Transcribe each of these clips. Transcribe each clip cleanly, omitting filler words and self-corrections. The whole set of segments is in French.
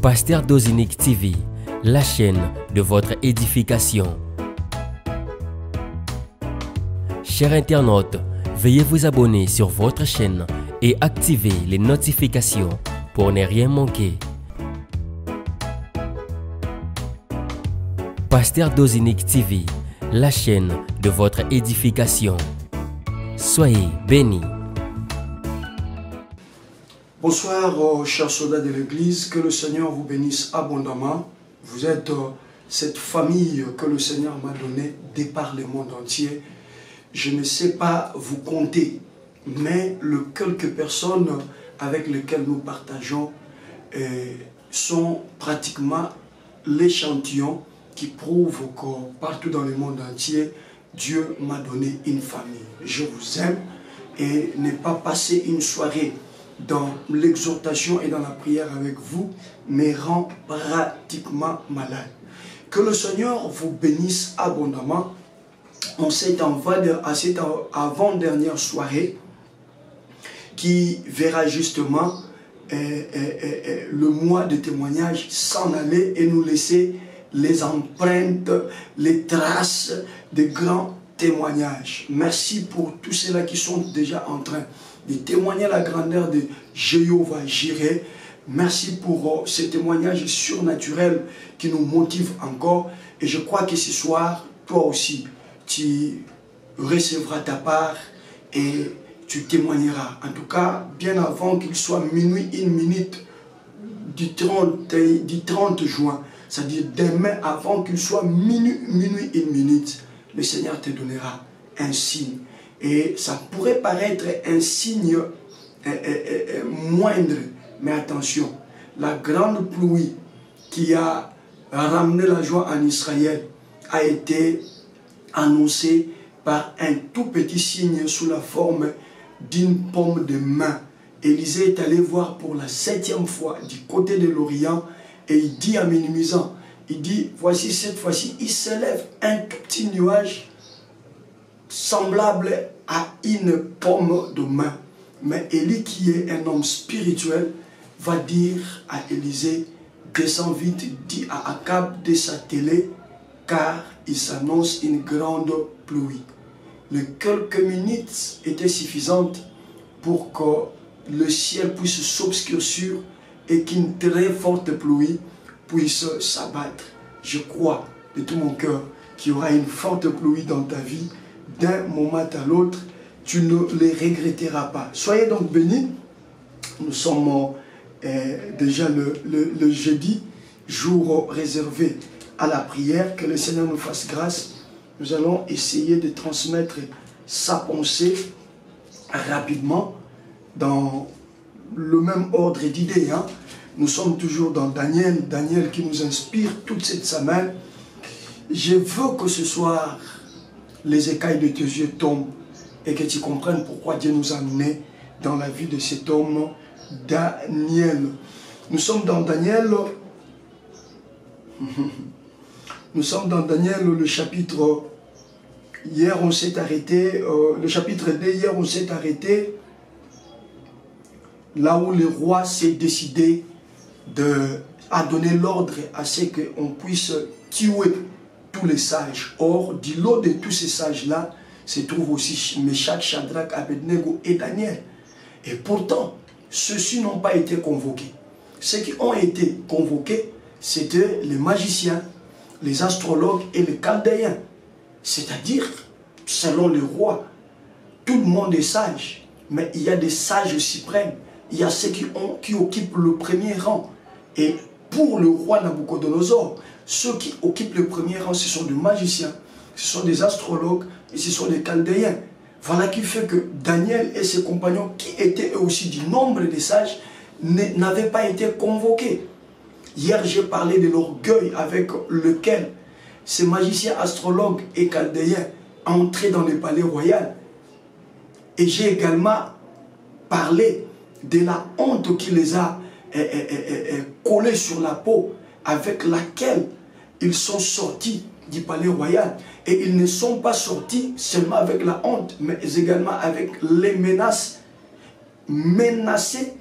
Pasteur Dozinique TV, la chaîne de votre édification. Chers internautes, veuillez vous abonner sur votre chaîne et activer les notifications pour ne rien manquer. Pasteur Dozinique TV, la chaîne de votre édification. Soyez bénis. Bonsoir, chers soldats de l'Église, que le Seigneur vous bénisse abondamment. Vous êtes cette famille que le Seigneur m'a donnée de par le monde entier. Je ne sais pas vous compter, mais les quelques personnes avec lesquelles nous partageons sont pratiquement l'échantillon qui prouve que partout dans le monde entier, Dieu m'a donné une famille. Je vous aime et ne pas passer une soirée dans l'exhortation et dans la prière avec vous me rend pratiquement malade. Que le Seigneur vous bénisse abondamment. On s'est à cette avant-dernière soirée qui verra justement le mois de témoignage s'en aller et nous laisser les empreintes, les traces de grands témoignages. Merci pour tous ceux-là qui sont déjà en train de témoigner la grandeur de Jéhovah Jireh. Merci pour ces témoignages surnaturels qui nous motivent encore. Et je crois que ce soir, toi aussi, tu recevras ta part et tu témoigneras. En tout cas, bien avant qu'il soit minuit 1 minute du 30 juin, c'est-à-dire demain avant qu'il soit minuit 1 minute, le Seigneur te donnera un signe. Et ça pourrait paraître un signe moindre, mais attention, la grande pluie qui a ramené la joie en Israël a été annoncée par un tout petit signe sous la forme d'une paume de main. Élisée est allé voir pour la 7e fois du côté de l'Orient et il dit en minimisant, il dit, voici cette fois-ci, il s'élève un tout petit nuage semblable à une paume de main. Mais Élie, qui est un homme spirituel, va dire à Élisée, descends vite, dis à Akab de s'atteler, car il s'annonce une grande pluie. Les quelques minutes étaient suffisantes pour que le ciel puisse s'obscurcir et qu'une très forte pluie puisse s'abattre. Je crois de tout mon cœur qu'il y aura une forte pluie dans ta vie. D'un moment à l'autre, tu ne les regretteras pas. Soyez donc bénis. Nous sommes déjà le jeudi, jour réservé à la prière. Que le Seigneur nous fasse grâce. Nous allons essayer de transmettre sa pensée rapidement dans le même ordre d'idées. Hein. Nous sommes toujours dans Daniel, Daniel qui nous inspire toute cette semaine. Je veux que ce soir, les écailles de tes yeux tombent et que tu comprennes pourquoi Dieu nous a amenés dans la vie de cet homme, Daniel. Nous sommes dans Daniel, le chapitre, hier on s'est arrêté, le chapitre 2, hier on s'est arrêté là où le roi s'est décidé à donner l'ordre à ce qu'on puisse tuer tous les sages. Or, du lot de tous ces sages-là, se trouvent aussi Meshach, Shadrach, Abednego et Daniel. Et pourtant, ceux-ci n'ont pas été convoqués. Ceux qui ont été convoqués, c'était les magiciens, les astrologues et les chaldéens. C'est-à-dire, selon le roi, tout le monde est sage. Mais il y a des sages suprêmes. Il y a ceux qui occupent le premier rang. Et pour le roi Nabucodonosor, ceux qui occupent le premier rang, ce sont des magiciens, ce sont des astrologues et ce sont des chaldéens. Voilà qui fait que Daniel et ses compagnons, qui étaient eux aussi du nombre des sages, n'avaient pas été convoqués. Hier, j'ai parlé de l'orgueil avec lequel ces magiciens, astrologues et chaldéens entraient dans le palais royal. Et j'ai également parlé de la honte qui les a collés sur la peau, avec laquelle ils sont sortis du palais royal. Et ils ne sont pas sortis seulement avec la honte, mais également avec les menaces, menacés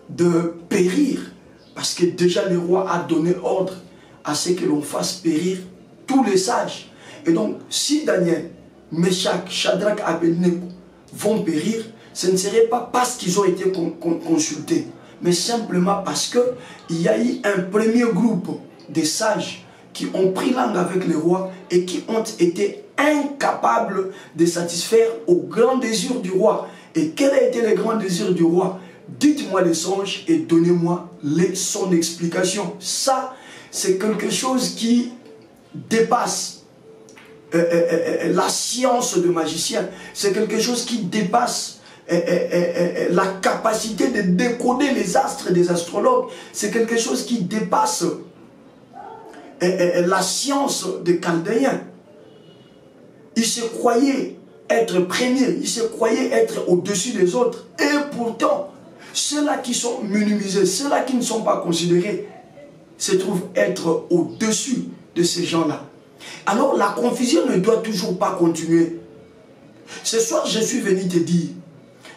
de périr Parce que déjà le roi a donné ordre à ce que l'on fasse périr tous les sages. Et donc, si Daniel, Meshach, Shadrach, Abednego vont périr, ce ne serait pas parce qu'ils ont été consultés, mais simplement parce qu'il y a eu un premier groupe de sages qui ont pris langue avec le roi et qui ont été incapables de satisfaire aux grands désirs du roi. Et quel a été le grand désir du roi? Dites-moi les songes et donnez-moi son explication. Ça, c'est quelque chose qui dépasse la science de magicien. C'est quelque chose qui dépasse la capacité de décoder les astres des astrologues. C'est quelque chose qui dépasse la science des Chaldéens. Ils se croyaient être premiers, ils se croyaient être au-dessus des autres. Et pourtant, ceux-là qui sont minimisés, ceux-là qui ne sont pas considérés, se trouvent être au-dessus de ces gens-là. Alors la confusion ne doit toujours pas continuer. Ce soir, je suis venu te dire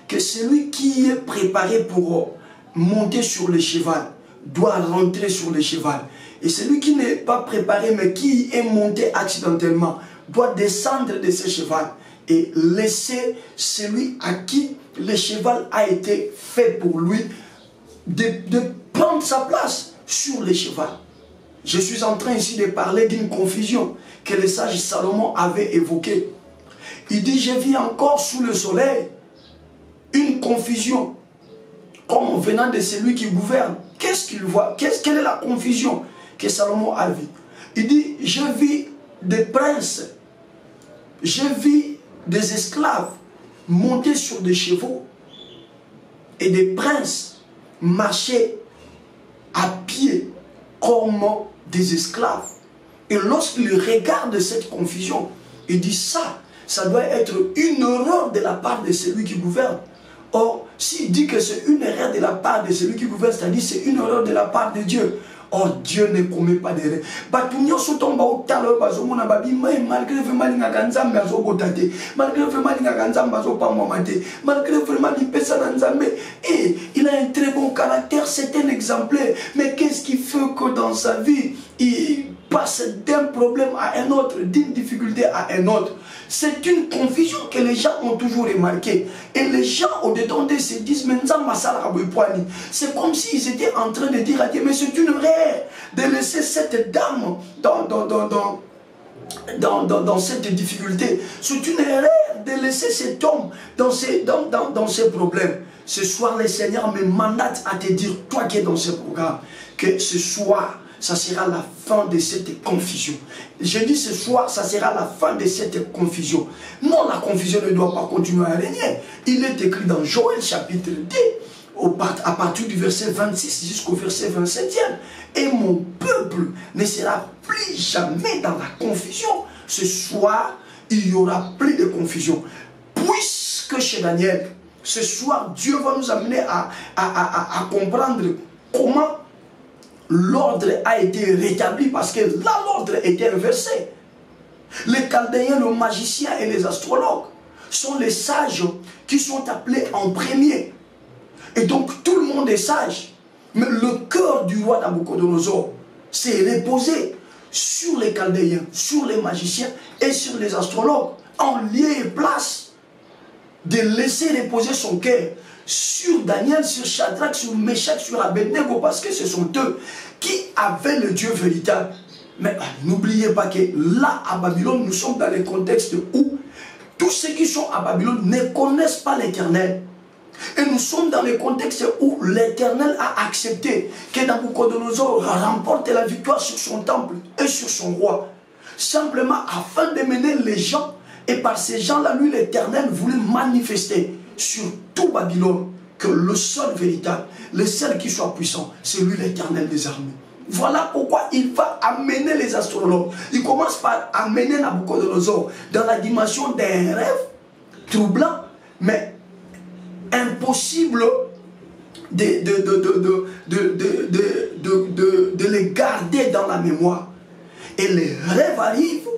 que celui qui est préparé pour monter sur le cheval doit rentrer sur le cheval. Et celui qui n'est pas préparé mais qui est monté accidentellement doit descendre de ce cheval et laisser celui à qui le cheval a été fait pour lui de prendre sa place sur le cheval. Je suis en train ici de parler d'une confusion que le sage Salomon avait évoquée. Il dit, je vis encore sous le soleil une confusion comme venant de celui qui gouverne. Qu'est-ce qu'il voit? Quelle est la confusion que Salomon a vue? Il dit, je vis des princes, je vis des esclaves monter sur des chevaux et des princes marcher à pied comme des esclaves. Et lorsqu'il regarde cette confusion, il dit ça doit être une erreur de la part de celui qui gouverne. Or, s'il dit que c'est une erreur de la part de celui qui gouverne, c'est-à-dire c'est une erreur de la part de Dieu. Or, Dieu ne commet pas d'erreur. Malgré et il a un très bon caractère, c'est un exemplaire. Mais qu'est-ce qui fait que dans sa vie, il passe d'un problème à un autre, d'une difficulté à un autre? C'est une confusion que les gens ont toujours remarqué. Et les gens au-dedans de se disent, c'est comme s'ils étaient en train de dire à Dieu, mais c'est une erreur de laisser cette dame dans cette difficulté. C'est une erreur de laisser cet homme dans ces problèmes. Ce soir, le Seigneur me mandate à te dire, toi qui es dans ce programme, que ce soir, ça sera la fin de cette confusion. Je dis ce soir, ça sera la fin de cette confusion. Non, la confusion ne doit pas continuer à régner. Il est écrit dans Joël chapitre 2, à partir du verset 26 jusqu'au verset 27e. Et mon peuple ne sera plus jamais dans la confusion. Ce soir, il n'y aura plus de confusion. Puisque chez Daniel, ce soir, Dieu va nous amener à comprendre comment l'ordre a été rétabli, parce que là, l'ordre était inversé. Les Chaldéens, le magicien et les astrologues sont les sages qui sont appelés en premier. Et donc, tout le monde est sage. Mais le cœur du roi Nabuchodonosor s'est reposé sur les Chaldéens, sur les magiciens et sur les astrologues, en lieu et place de laisser reposer son cœur sur Daniel, sur Shadrach, sur Meshach, sur Abednego, parce que ce sont eux qui avaient le Dieu véritable. Mais n'oubliez pas que là, à Babylone, nous sommes dans le contexte où tous ceux qui sont à Babylone ne connaissent pas l'Éternel. Et nous sommes dans le contexte où l'Éternel a accepté que Nabuchodonosor remporte la victoire sur son temple et sur son roi. Simplement afin de mener les gens, et par ces gens-là, lui, l'Éternel voulait manifester sur tout Babylone que le seul véritable, le seul qui soit puissant, c'est lui l'Éternel des armées. Voilà pourquoi il va amener les astrologues. Il commence par amener Nabuchodonosor dans la dimension d'un rêve troublant, mais impossible de les garder dans la mémoire. Et les rêves arrivent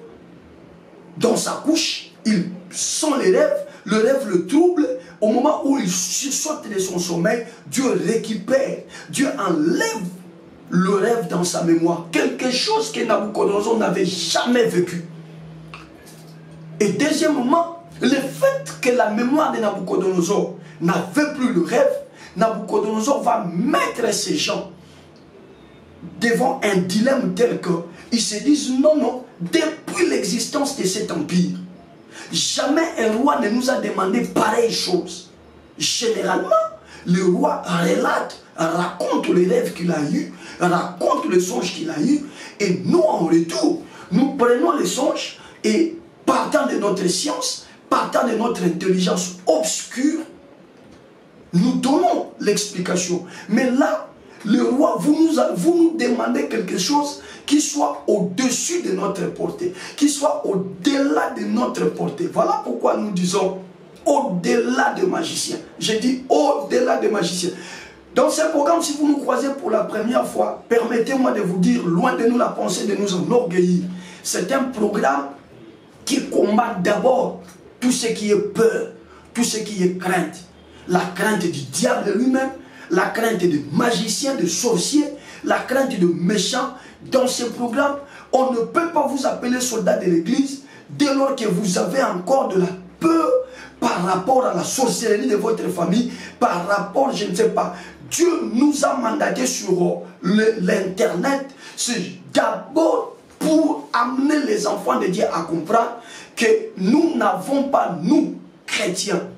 dans sa couche, ils sont les rêves, le rêve le trouble. Au moment où il saute de son sommeil, Dieu récupère, Dieu enlève le rêve dans sa mémoire. Quelque chose que Nabucodonosor n'avait jamais vécu. Et deuxièmement, le fait que la mémoire de Nabucodonosor n'avait plus le rêve, Nabucodonosor va mettre ces gens devant un dilemme tel que ils se disent non, non, depuis l'existence de cet empire, jamais un roi ne nous a demandé pareille chose. Généralement, le roi raconte les rêves qu'il a eus, raconte les songes qu'il a eus, et nous en retour, nous prenons les songes et partant de notre science, partant de notre intelligence obscure, nous donnons l'explication. Mais là, le roi, vous nous demandez quelque chose qui soit au-dessus de notre portée, qui soit au-delà de notre portée. Voilà pourquoi nous disons au-delà de magiciens. J'ai dit au-delà de magiciens. Dans ce programme, si vous nous croisez pour la première fois, permettez-moi de vous dire, loin de nous la pensée de nous enorgueillir. C'est un programme qui combat d'abord tout ce qui est peur, tout ce qui est crainte. La crainte du diable lui-même, la crainte des magiciens, des sorciers, la crainte de méchants. Dans ce programme, on ne peut pas vous appeler soldat de l'église dès lors que vous avez encore de la peur par rapport à la sorcellerie de votre famille, par rapport, je ne sais pas. Dieu nous a mandaté sur l'internet, c'est d'abord pour amener les enfants de Dieu à comprendre que nous n'avons pas, nous, chrétiens,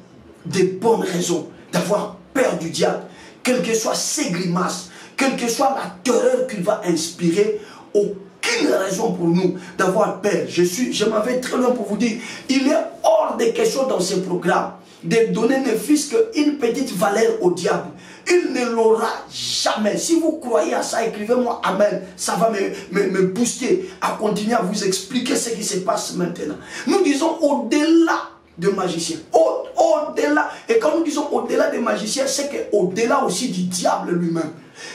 de bonnes raisons d'avoir peur du diable, quelles que soient ses grimaces, quelle que soit la terreur qu'il va inspirer, aucune raison pour nous d'avoir peur. Je m'en vais très loin pour vous dire, il est hors de question dans ce programme de donner ne fût-ce qu'une petite valeur au diable. Il ne l'aura jamais. Si vous croyez à ça, écrivez-moi Amen. Ça va me booster à continuer à vous expliquer ce qui se passe maintenant. Nous disons au-delà de magiciens. Au-delà. Et quand nous disons au-delà des magiciens, c'est qu'au-delà aussi du diable lui-même.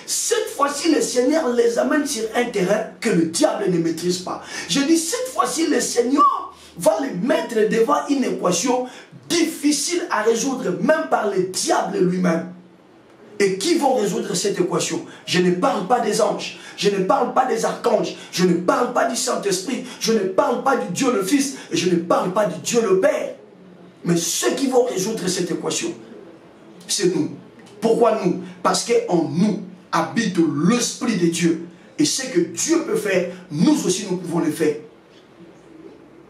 Cette fois-ci, le Seigneur les amène sur un terrain que le diable ne maîtrise pas. Je dis, cette fois-ci, le Seigneur va les mettre devant une équation difficile à résoudre, même par le diable lui-même. Et qui vont résoudre cette équation? Je ne parle pas des anges, je ne parle pas des archanges, je ne parle pas du Saint-Esprit, je ne parle pas du Dieu le Fils, et je ne parle pas du Dieu le Père. Mais ceux qui vont résoudre cette équation, c'est nous. Pourquoi nous? Parce qu'en nous habite l'Esprit de Dieu. Et ce que Dieu peut faire, nous aussi nous pouvons le faire.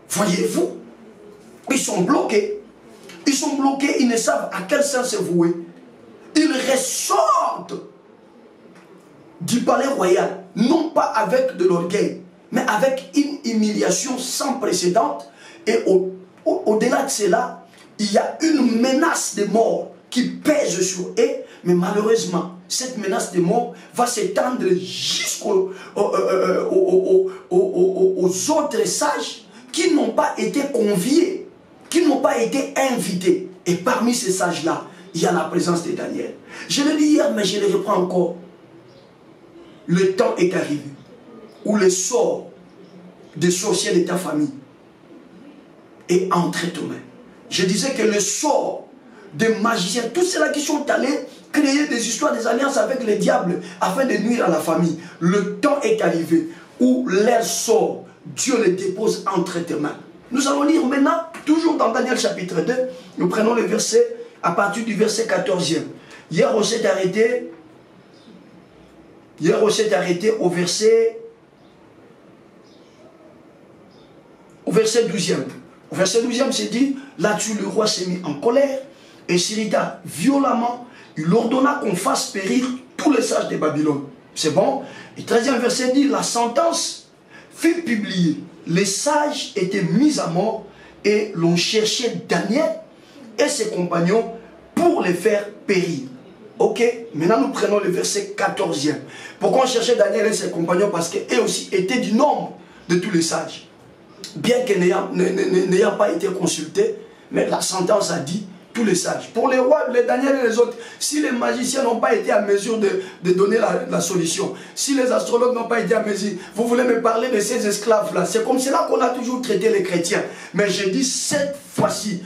Voyez-vous, ils sont bloqués. Ils sont bloqués, ils ne savent à quel sens se vouer. Ils ressortent du palais royal, non pas avec de l'orgueil, mais avec une humiliation sans précédent. Et au-delà de cela, il y a une menace de mort qui pèse sur eux, mais malheureusement, cette menace de mort va s'étendre jusqu'aux autres sages qui n'ont pas été conviés, qui n'ont pas été invités. Et parmi ces sages-là, il y a la présence de Daniel. Je l'ai dit hier, mais je le reprends encore. Le temps est arrivé où le sort des sorciers de ta famille est entre tes mains. Je disais que le sort des magiciens, tous ceux-là qui sont allés créer des histoires, des alliances avec les diables afin de nuire à la famille, le temps est arrivé où leur sort, Dieu le dépose entre tes mains. Nous allons lire maintenant, toujours dans Daniel chapitre 2, nous prenons le verset à partir du verset 14e. Hier, on s'est arrêté au verset 12e. Au verset 12e, c'est dit, là-dessus le roi s'est mis en colère et s'irrita violemment. Il ordonna qu'on fasse périr tous les sages de Babylone. C'est bon. Et 13e verset dit, la sentence fut publiée. Les sages étaient mis à mort et l'on cherchait Daniel et ses compagnons pour les faire périr. Ok, maintenant nous prenons le verset 14e. Pourquoi on cherchait Daniel et ses compagnons? Parce qu'eux aussi étaient du nombre de tous les sages. Bien que n'ayant pas été consultés, mais la sentence a dit tous les sages. Pour les rois, les Daniel et les autres, si les magiciens n'ont pas été à mesure de donner la solution, si les astrologues n'ont pas été à mesure, vous voulez me parler de ces esclaves-là? C'est comme cela qu'on a toujours traité les chrétiens. Mais je dis cette fois-ci,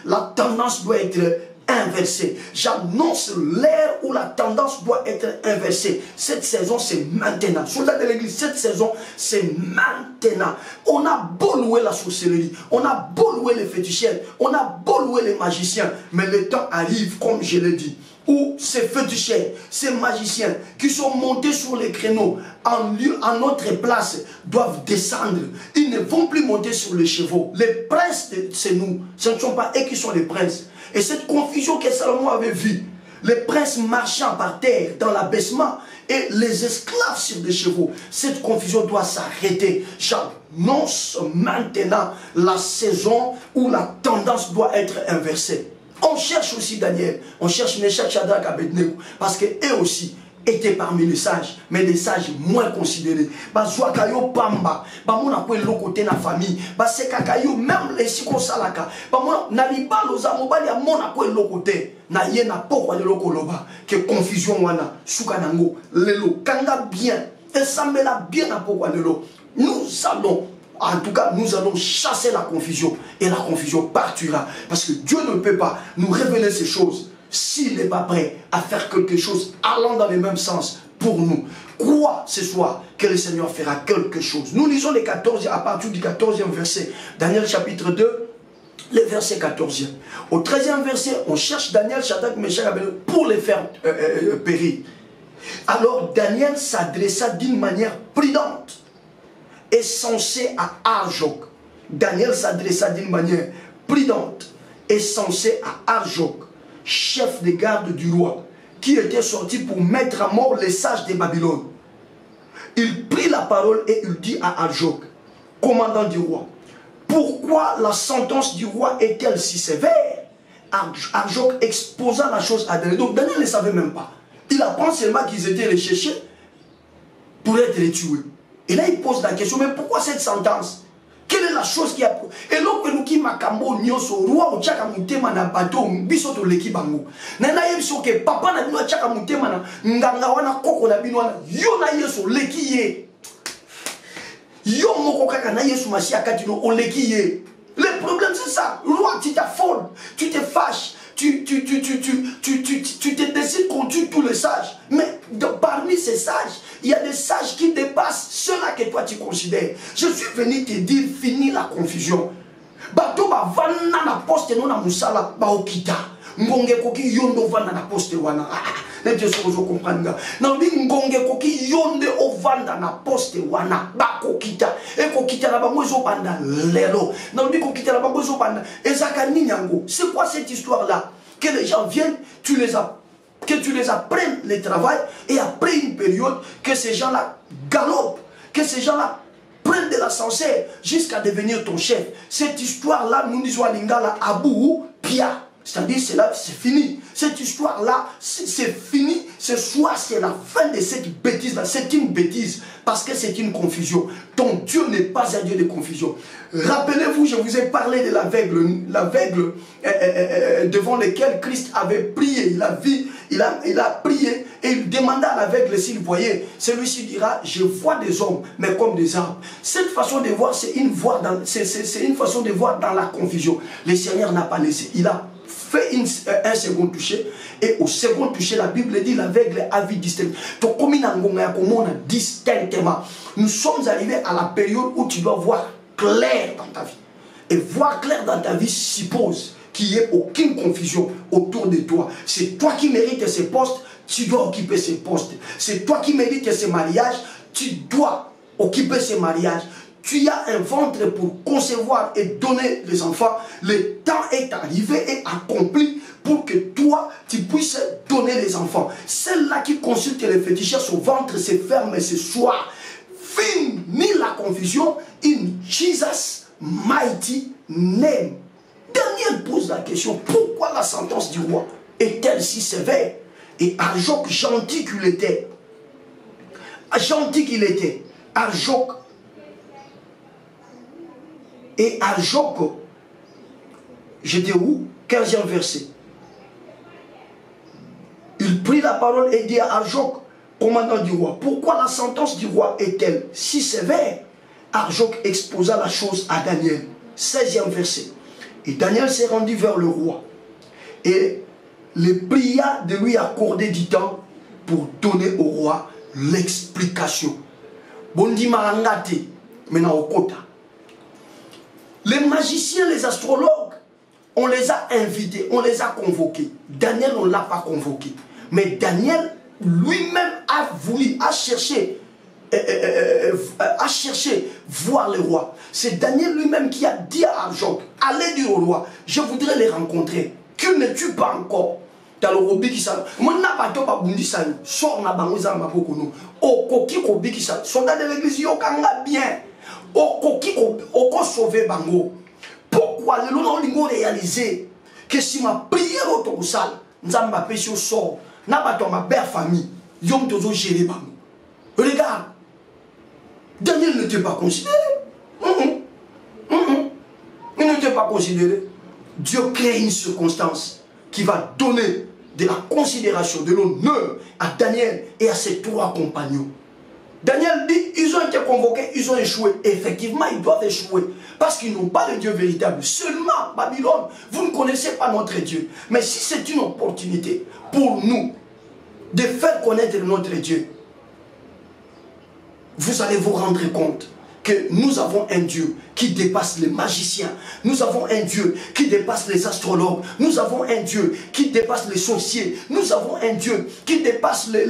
la tendance doit être inversée. J'annonce l'ère où la tendance doit être inversée. Cette saison, c'est maintenant. Soldats de l'église, cette saison, c'est maintenant. On a beau louer la sorcellerie, on a beau louer les féticheurs, on a beau louer les magiciens, mais le temps arrive, comme je l'ai dit, où ces féticheurs, ces magiciens qui sont montés sur les créneaux en notre place doivent descendre. Ils ne vont plus monter sur les chevaux. Les princes, c'est nous. Ce ne sont pas eux qui sont les princes. Et cette confusion que Salomon avait vue, les princes marchant par terre dans l'abaissement et les esclaves sur des chevaux, cette confusion doit s'arrêter. J'annonce maintenant la saison où la tendance doit être inversée. On cherche aussi Daniel, on cherche Meshach, Shadrach, Abednego, parce qu'eux aussi étaient parmi les sages, mais des sages moins considérés. Bazouakayo Pamba, Bamona Kwe Lokote na famille, Basekakayo, même les Sikosalaka, Bamona Naliba Loza Mobali a Mona Kwe Lokote, na Yena Pokwa de Lokoloba, que confusion wana, Sukanango, Lelo, Kanga bien, et Samela bien à Pokwa de Lo. Nous allons. En tout cas, nous allons chasser la confusion. Et la confusion partira. Parce que Dieu ne peut pas nous révéler ces choses s'il n'est pas prêt à faire quelque chose allant dans le même sens pour nous. Crois ce soir que le Seigneur fera quelque chose. Nous lisons les 14, à partir du 14e verset. Daniel chapitre 2, le verset 14e. Au 13e verset, on cherche Daniel, Shadrach, Meshach, Abednego pour les faire périr. Alors Daniel s'adressa d'une manière prudente et sensé à Arjok. Daniel s'adressa d'une manière prudente et sensé à Arjok, chef de garde du roi, qui était sorti pour mettre à mort les sages de Babylone. Il prit la parole et il dit à Arjok, commandant du roi, pourquoi la sentence du roi est-elle si sévère? Arjok exposa la chose à Daniel. Donc Daniel ne savait même pas. Il apprend seulement qu'ils étaient recherchés pour être les tués. Et là, il pose la question, mais pourquoi cette sentence? Quelle est la chose qui a... Et là, nous qui makambo nyoso, roi ou tchaka mutema na bateau, biso to leki bango. Nana yebiso ke papa na bino tchaka mutema na nganga wana koko na bino wana, yo na yeso leki ye. Yo moko kaka na yesu masiaka tino o leki ye. Le problème c'est ça. Roi, tu t'affoles, tu te fâches. Tu te décides contre tous les sages. Mais parmi ces sages, il y a des sages qui dépassent ceux-là que toi tu considères. Je suis venu te dire, finis la confusion. Bato ba vana na poste no na musala ba okita. Ngonge koki yondo vana na poste wana. Ne te sozo comprendre. Na bi ngonge koki yonde o vanda na poste wana ba kokita. E kokita na bango zo banda lelo. Na bi kokita na bango zo banda ezaka ninyango. C'est quoi cette histoire là? Que les gens viennent, que tu les apprennes le travail et après une période que ces gens-là galopent, que ces gens-là prennent de l'ascenseur jusqu'à devenir ton chef. Cette histoire-là, nous disons à Lingala, Abou, Pia. C'est-à-dire, c'est fini. Cette histoire-là, c'est fini. Ce soir, c'est la fin de cette bêtise-là. C'est une bêtise parce que c'est une confusion. Ton Dieu n'est pas un Dieu de confusion. Rappelez-vous, je vous ai parlé de l'aveugle devant lequel Christ avait prié. Il a prié et il demanda à l'aveugle s'il voyait. Celui-ci dira, je vois des hommes, mais comme des arbres. Cette façon de voir, c'est une façon de voir dans la confusion. Le Seigneur n'a pas laissé. Il a fait un second toucher et au second toucher la Bible dit l'aveugle a vu distinctement. Nous sommes arrivés à la période où tu dois voir clair dans ta vie et voir clair dans ta vie suppose qu'il n'y ait aucune confusion autour de toi. C'est toi qui mérites ces postes, tu dois occuper ces postes. C'est toi qui mérites ces mariages, tu dois occuper ces mariages. Tu as un ventre pour concevoir et donner les enfants. Le temps est arrivé et accompli pour que toi, tu puisses donner les enfants. Celle-là qui consulte les féticheurs, son ventre se ferme ce soir. Fini la confusion in Jesus' mighty name. Daniel pose la question, pourquoi la sentence du roi est-elle si sévère? Et Arjok, gentil qu'il était, Arjok, et Arjok, j'étais où? 15e verset. Il prit la parole et dit à Arjok, commandant du roi, pourquoi la sentence du roi est-elle si sévère? Arjok exposa la chose à Daniel. 16e verset. Et Daniel s'est rendu vers le roi. Et le pria de lui accorder du temps pour donner au roi l'explication. Bondi marangate, maintenant au quota. Les magiciens, les astrologues, on les a invités, on les a convoqués. Daniel, on ne l'a pas convoqué. Mais Daniel lui-même a voulu, a cherché voir le roi. C'est Daniel lui-même qui a dit à Job, allez dire au roi, je voudrais les rencontrer. Qu'il ne tue pas encore. Dans le robi qui s'en mon n'a pas de babundi ça sort na bangoza maboko no o koki ko biki ça soldat de l'église yo kanga bien o koki ko sauver bango. Pourquoi le long lingo réaliser que si ma prière au tosal nzamba pesi au sort n'a pas ma belle famille yom tozo gérer bango. Regarde, Daniel n'était pas considéré. Il n'était pas considéré. Dieu crée une circonstance qui va donner de la considération, de l'honneur à Daniel et à ses 3 compagnons. Daniel dit, ils ont été convoqués, ils ont échoué. Effectivement, ils doivent échouer. Parce qu'ils n'ont pas de Dieu véritable. Seulement, Babylone, vous ne connaissez pas notre Dieu. Mais si c'est une opportunité pour nous de faire connaître notre Dieu, vous allez vous rendre compte que nous avons un Dieu qui dépasse les magiciens. Nous avons un Dieu qui dépasse les astrologues. Nous avons un Dieu qui dépasse les sorciers. Nous avons un Dieu qui dépasse les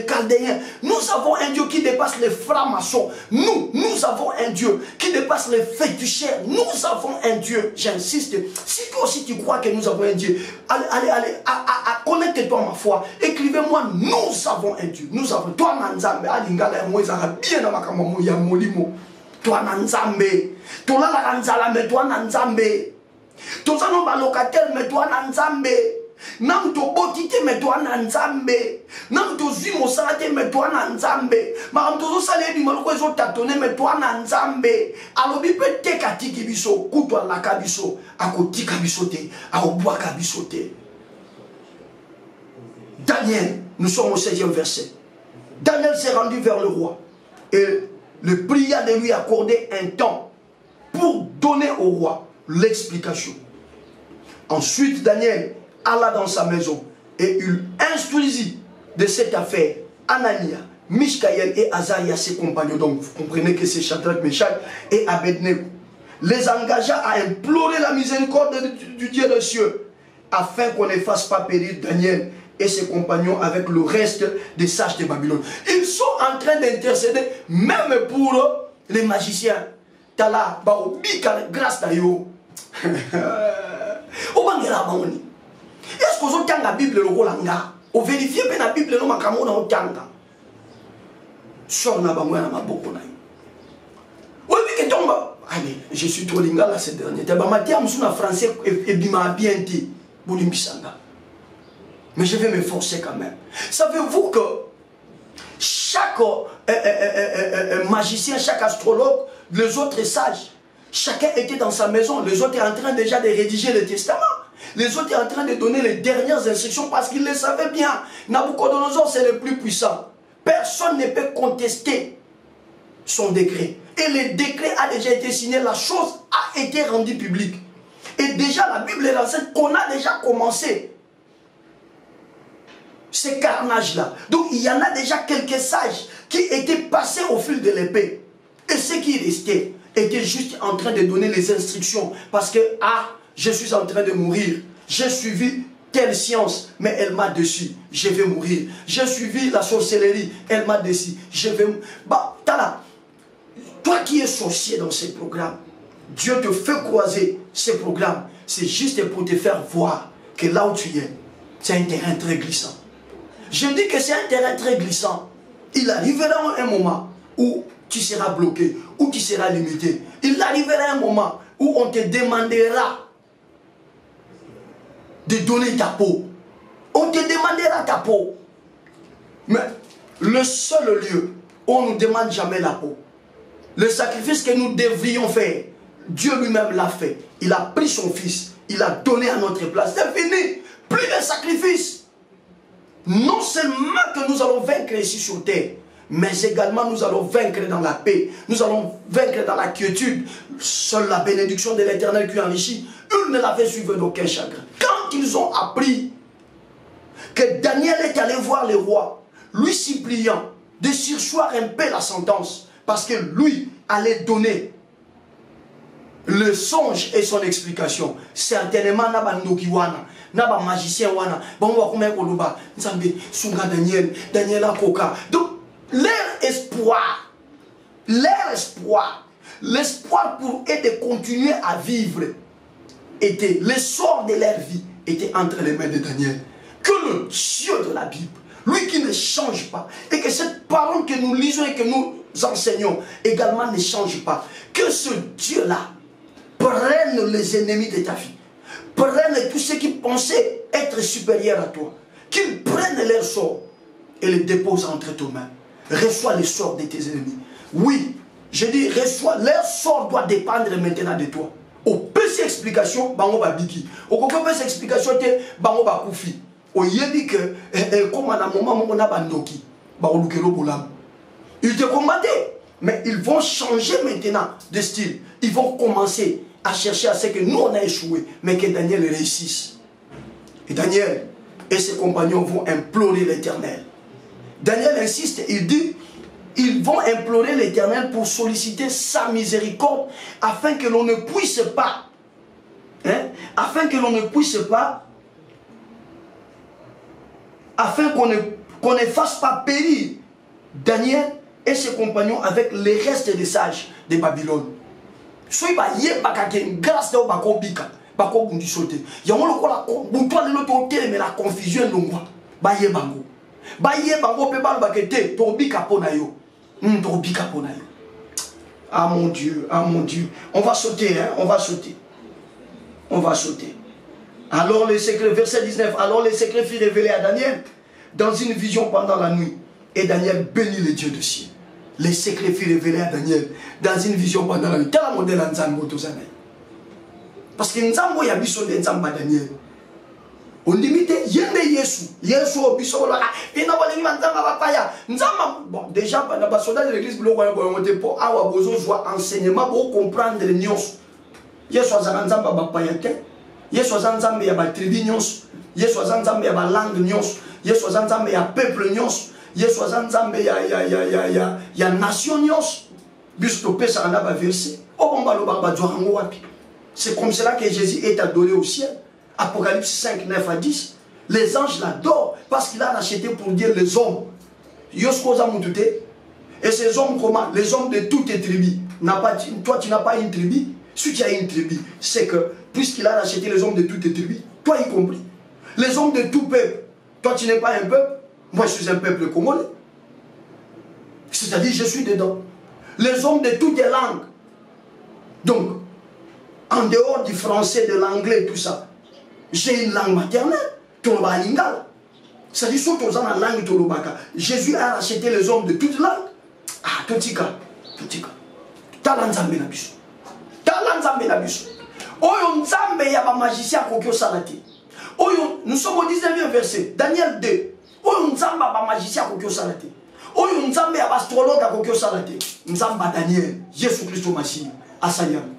chaldéens. Nous avons un Dieu qui dépasse les francs-maçons. Nous avons un Dieu qui dépasse les féticheurs. Nous avons un Dieu, j'insiste. Si toi aussi tu crois que nous avons un Dieu, allez, connecte-toi à ma foi. Écrivez-moi, nous avons un Dieu. Nous avons, toi, Nanzambe, Alingala, Moïsa, bien dans ma camamo, ya molimo. Toi, Nanzambe. Toi, la Nanzala, mais toi, Nanzambe. Toi, ça, non, locataire, mais toi, Nanzambe. Nam to botite, mais toi, Nanzambe. Nam to zui mosalate, mais toi, Nanzambe. Mam to salé du malko, ils ont tâtonné, mais toi, Nanzambe. Alors, il peut te katiki biso, koutouan la kabiso, à côté kabisote, à oboa kabisote. Daniel, nous sommes au 16e verset. Daniel s'est rendu vers le roi et le pria de lui accorder un temps pour donner au roi l'explication. Ensuite, Daniel alla dans sa maison et il instruisit de cette affaire Anania, Mishkaël et Azaria, ses compagnons. Donc, vous comprenez que c'est Shadrach, Meshach et Abednego. Les engagea à implorer la miséricorde du Dieu des cieux afin qu'on ne fasse pas périr Daniel et ses compagnons avec le reste des sages de Babylone. Ils sont en train d'intercéder même pour les magiciens. Tala, grâce à eux. Est-ce que vous avez la Bible le Rolanga? Vous vérifiez bien la Bible le Makamona au Tanga. Sors na bango na maboko na. Oui, mais que tombe. Allez, je suis trop linga là ces derniers temps. Bah matin on na français et bima bien dit. Bolimbisanga. Mais je vais me forcer quand même. Savez-vous que chaque magicien, chaque astrologue, les autres sages, chacun était dans sa maison. Les autres étaient en train déjà de rédiger le testament. Les autres étaient en train de donner les dernières instructions parce qu'ils le savaient bien. Nabucodonosor, c'est le plus puissant. Personne ne peut contester son décret. Et le décret a déjà été signé. La chose a été rendue publique. Et déjà, la Bible enseigne qu'on a déjà commencé ces carnages-là. Donc, il y en a déjà quelques sages qui étaient passés au fil de l'épée. Et ceux qui restaient étaient juste en train de donner les instructions. Parce que, je suis en train de mourir. J'ai suivi telle science, mais elle m'a déçu. Je vais mourir. J'ai suivi la sorcellerie, elle m'a déçu. Je vais... Bah, Tala, toi qui es sorcier dans ces programmes, Dieu te fait croiser ces programmes. C'est juste pour te faire voir que là où tu es, c'est un terrain très glissant. Je dis que c'est un terrain très glissant. Il arrivera un moment où tu seras bloqué, où tu seras limité. Il arrivera un moment où on te demandera de donner ta peau. On te demandera ta peau. Mais le seul lieu où on ne nous demande jamais la peau, le sacrifice que nous devrions faire, Dieu lui-même l'a fait. Il a pris son fils, il a donné à notre place. C'est fini. Plus de sacrifice. Non seulement que nous allons vaincre ici sur terre, mais également nous allons vaincre dans la paix. Nous allons vaincre dans la quiétude. Seule la bénédiction de l'Éternel qui enrichit. Il ne l'avait suivi d'aucun chagrin. Quand quand ils ont appris que Daniel est allé voir le roi, lui suppliant de surseoir un peu la sentence, parce que lui allait donner le songe et son explication. Certainement, Nabandoki wana, Naba magicien wana, Bango Kome Koloba, Nzambe, Sunga Daniel, Daniel Akoka. Donc, leur espoir, l'espoir pour eux de continuer à vivre, était, le sort de leur vie était entre les mains de Daniel. Que le Dieu de la Bible, lui qui ne change pas, et que cette parole que nous lisons et que nous enseignons également ne change pas, que ce Dieu-là prenne les ennemis de ta vie, prenne tous ceux qui pensaient être supérieurs à toi, qu'ils prennent leur sort et les déposent entre tes mains. Reçois le sort de tes ennemis. Oui, je dis reçois, leur sort doit dépendre maintenant de toi. Au petit explication, bango babiki. Au petit explication, bango bakoufi. Au yebi que, comme à un moment, on a bandoki, baolukelo bolam. Ils te combattaient, mais ils vont changer maintenant de style. Ils vont commencer à chercher à ce que nous on a échoué, mais que Daniel réussisse. Et Daniel et ses compagnons vont implorer l'Éternel. Daniel insiste, il dit, ils vont implorer l'Éternel pour solliciter sa miséricorde afin que l'on ne puisse pas, afin qu'on ne fasse pas périr Daniel et ses compagnons avec les restes des sages de Babylone. Soyez pas grâce à Bakobika, Bakobundi sauté. Il y a mais la confusion est longue. Baye bango. Baye bango pe bal bakete, tobika ponayo. Tobika ponayo. Ah mon Dieu, ah mon Dieu. On va sauter, hein, on va sauter. On va sauter. Alors le secret, verset 19, alors le secret fut révélé à Daniel dans une vision pendant la nuit. Et Daniel bénit le Dieu de ciel. Les secrets furent révélés à Daniel dans une vision pendant la nuit. Quel modèle Nzambo Tozana? Parce que Nzambo y a besoin de Nzamba Daniel. On limite Yende Yesu. Yesu obiso la. Et n'a pas Nzamba Papaya. Nzamba. Bon, déjà, pendant la soldat de l'église, pour avoir besoin de enseignement pour comprendre les nuances. Yesu Nzamba Papaya. Yesu Nzamba y a ba tribu nuance. Yesu Nzamba y a ba langue nuance. Yesu Nzamba y a peuple nuance. Yesu Nzamba y a nation nuance. Puisque ça en a versé. C'est comme cela que Jésus est adoré au ciel. Apocalypse 5, 9 à 10. Les anges l'adorent parce qu'il a racheté pour dire les hommes. Et ces hommes comment? Les hommes de toutes les tribus. Toi tu n'as pas une tribu. Si tu as une tribu, c'est que puisqu'il a racheté les hommes de toutes les tribus, toi y compris, les hommes de tout peuple, toi tu n'es pas un peuple, moi je suis un peuple congolais. C'est-à-dire je suis dedans. Les hommes de toutes les langues. Donc, en dehors du français, de l'anglais, tout ça, j'ai une langue maternelle, Toloba Lingala. C'est-à-dire, surtout dans la langue Tolobaka. Jésus a racheté les hommes de toutes langues. Ah, tout cas. Talanzambe Nabiso. Talanzambe Nabiso. Oyo Nzambe ya ba magicien kokyo salati. Oyo, nous sommes au 19e verset, Daniel 2. Oyo Nzambe ba magicien kokyo salati. Oyo Nzambe ya ba astrologue kokyo salati. Nzamba Daniel, Jésus Christ Machine, Asayam.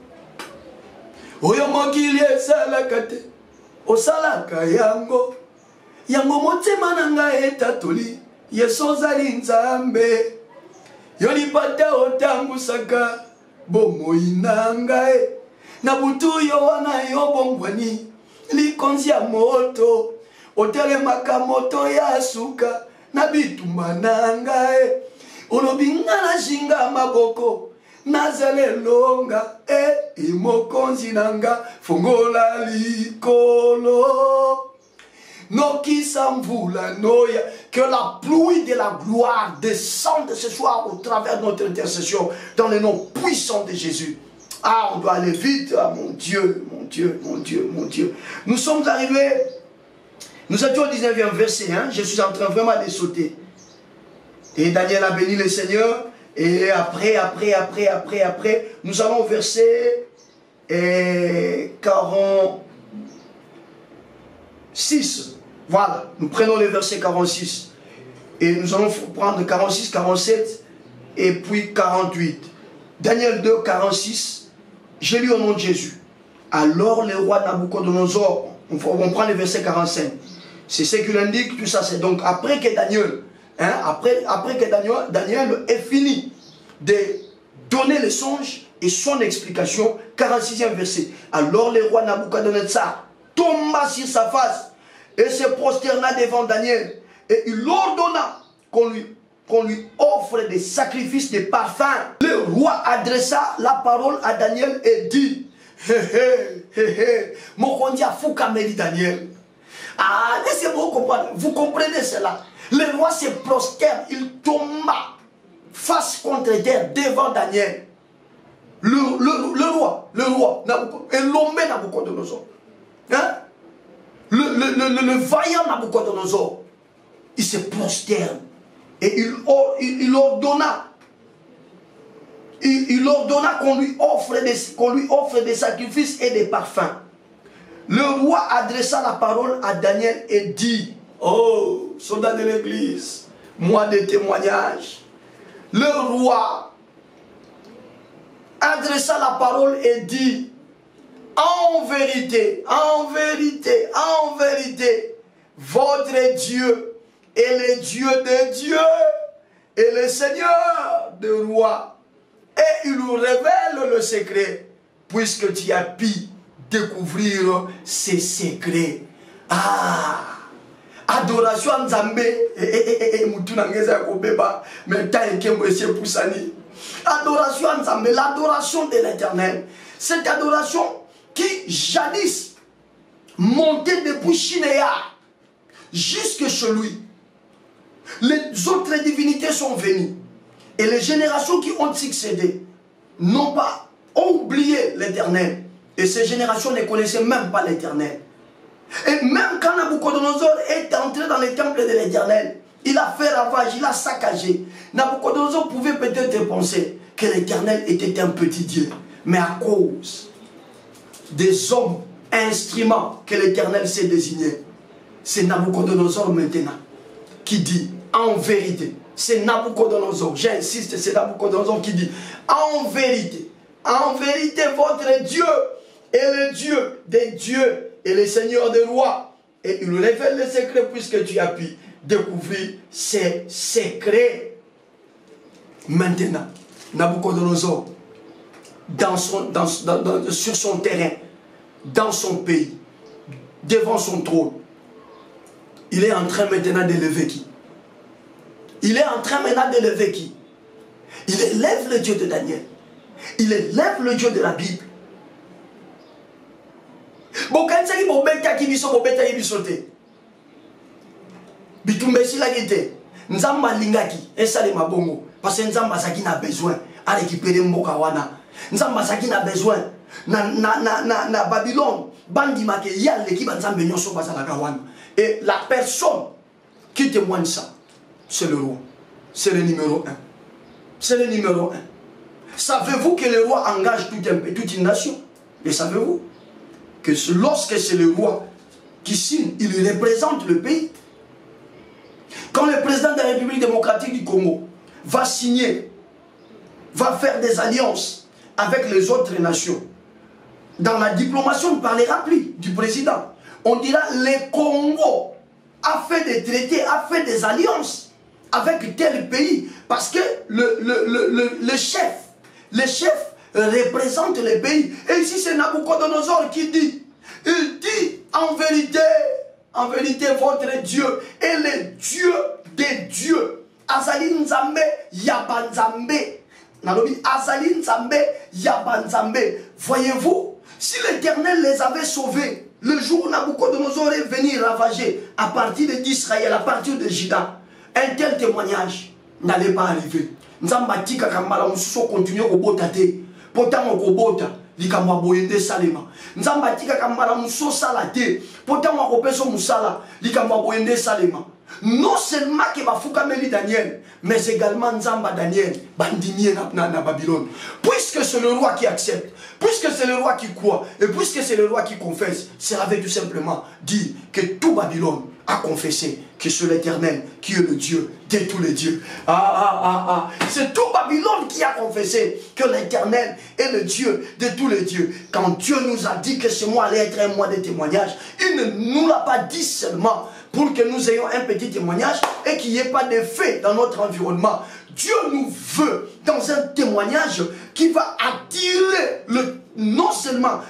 Oyo mokili esalaka te, osalaka yango. Yango motema na ngai etatoli, Yesu ozali Nzambe. Yo lipata otambusaka, bomoi na ngai. Na butu yo wana yo bongwani, likonzi ya moto. Otelemaka moto ya suka, na bitumba na ngai. Olobi nga na jinga maboko. Nazale longa mokonzi nanga fongola likolo noki samvula noya. Que la pluie de la gloire descende ce soir au travers de notre intercession dans le nom puissant de Jésus. Ah, on doit aller vite. Ah, mon Dieu, mon Dieu, mon Dieu, mon Dieu. Nous sommes arrivés, nous étions au 19e verset, hein? Je suis en train vraiment de sauter. Et Daniel a béni le Seigneur. Et après, nous allons au verset 46. Voilà, nous prenons le verset 46. Et nous allons prendre 46, 47 et puis 48. Daniel 2, 46. J'ai lu au nom de Jésus. Alors le roi Nabucodonosor On prend le verset 45. C'est ce qu'il indique, tout ça. C'est donc après que Daniel, après que Daniel ait fini de donner le songe et son explication, 46e verset. Alors le roi Nabuchodonosor tomba sur sa face et se prosterna devant Daniel. Et il ordonna qu'on lui offre des sacrifices de parfums. Le roi adressa la parole à Daniel et dit, Mokondia Foukameli Daniel. Ah, laissez-moi comprendre. Vous comprenez cela? Le roi se prosterne, il tomba face contre terre devant Daniel. Le roi, et l'homme Nabuchodonosor. Hein? Le vaillant Nabuchodonosor, il se prosterne et il ordonna qu'on lui offre des sacrifices et des parfums. Le roi adressa la parole à Daniel et dit, oh, soldat de l'église, moi de témoignage. Le roi adressa la parole et dit, en vérité, votre Dieu est le Dieu des dieux et le Seigneur des rois. Et il nous révèle le secret, puisque tu as pu découvrir ces secrets. Ah! Adoration à Nzambe. Adoration à Nzambe, l'adoration de l'Éternel. Cette adoration qui jadis montait depuis Shinéa jusque chez lui. Les autres divinités sont venues. Et les générations qui ont succédé n'ont pas oublié l'Éternel. Et ces générations ne connaissaient même pas l'Éternel. Et même quand Nabuchodonosor est entré dans le temple de l'Éternel, il a fait ravage, il a saccagé. Nabuchodonosor pouvait peut-être penser que l'Éternel était un petit Dieu. Mais à cause des hommes, instruments que l'Éternel s'est désigné, c'est Nabuchodonosor maintenant qui dit en vérité. C'est Nabuchodonosor, j'insiste, c'est Nabuchodonosor qui dit en vérité, votre Dieu est le Dieu des dieux et le Seigneur des rois. Et il révèle les secrets puisque tu as pu découvrir ces secrets. Maintenant, Nabuchodonosor, sur son terrain, dans son pays, devant son trône, il est en train maintenant d'élever qui? Il est en train maintenant d'élever qui? Il élève le Dieu de Daniel. Il élève le Dieu de la Bible. Bokansaki bobeta ki biso bobeta ki bisote. Bitumbesi la gite. Nzamba lingaki esale mabongo parce que nzamba saki na besoin à récupérer mboka wana. Nzamba saki na besoin na Babylone bandi make yale ki banzambe nyonso bazalaka wana. Et la personne qui témoigne ça, c'est le roi. C'est le numéro 1. C'est le numéro 1. Savez-vous que le roi engage toute une nation? Et savez-vous que lorsque c'est le roi qui signe, il représente le pays? Quand le président de la République démocratique du Congo va signer, va faire des alliances avec les autres nations, dans la diplomatie, on ne parlera plus du président. On dira le Congo a fait des traités, a fait des alliances avec tel pays. Parce que le chef représente le pays. Et ici c'est Nabuchodonosor qui dit, il dit en vérité votre Dieu est le Dieu des dieux. Azali Nzambe Yabanzambe. Nalobi Azali Nzambe Yabanzambe. Voyez-vous, si l'Éternel les avait sauvés, le jour où Nabuchodonosor est venu ravager à partir d'Israël, à partir de Juda, un tel témoignage n'allait pas arriver. Nzamba tika kamala mususo continue kobota te. Pourtant on kobota likamwa boyende salema. Nzamba tika kamala mususo salate. Pourtant on kopeso musala likamwa boyende salema. Non seulement que Bafoukameli Daniel, mais également Nzamba Daniel, bandinier na Babylone. Puisque c'est le roi qui accepte, puisque c'est le roi qui croit, et puisque c'est le roi qui confesse, cela veut tout simplement dire que tout Babylone a confessé que c'est l'Éternel qui est le Dieu de tous les dieux. C'est tout Babylone qui a confessé que l'Éternel est le Dieu de tous les dieux. Quand Dieu nous a dit que ce mois allait être un mois de témoignage, il ne nous l'a pas dit seulement pour que nous ayons un petit témoignage et qu'il n'y ait pas d'effet dans notre environnement. Dieu nous veut dans un témoignage qui va attirer non seulement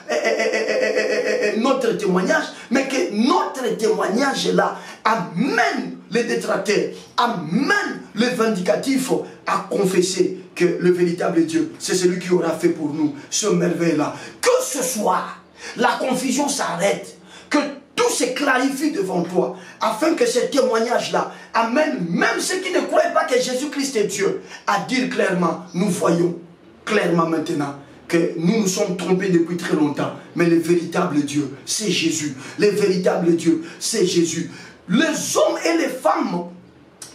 notre témoignage, mais que notre témoignage là amène les détracteurs, amène les vindicatifs à confesser que le véritable Dieu, c'est celui qui aura fait pour nous ce merveille-là. Que ce soit, la confusion s'arrête, que tout se clarifie devant toi, afin que ce témoignage-là amène même ceux qui ne croient pas que Jésus-Christ est Dieu, à dire clairement, nous voyons clairement maintenant que nous nous sommes trompés depuis très longtemps, mais le véritable Dieu, c'est Jésus. Le véritable Dieu, c'est Jésus. Les hommes et les femmes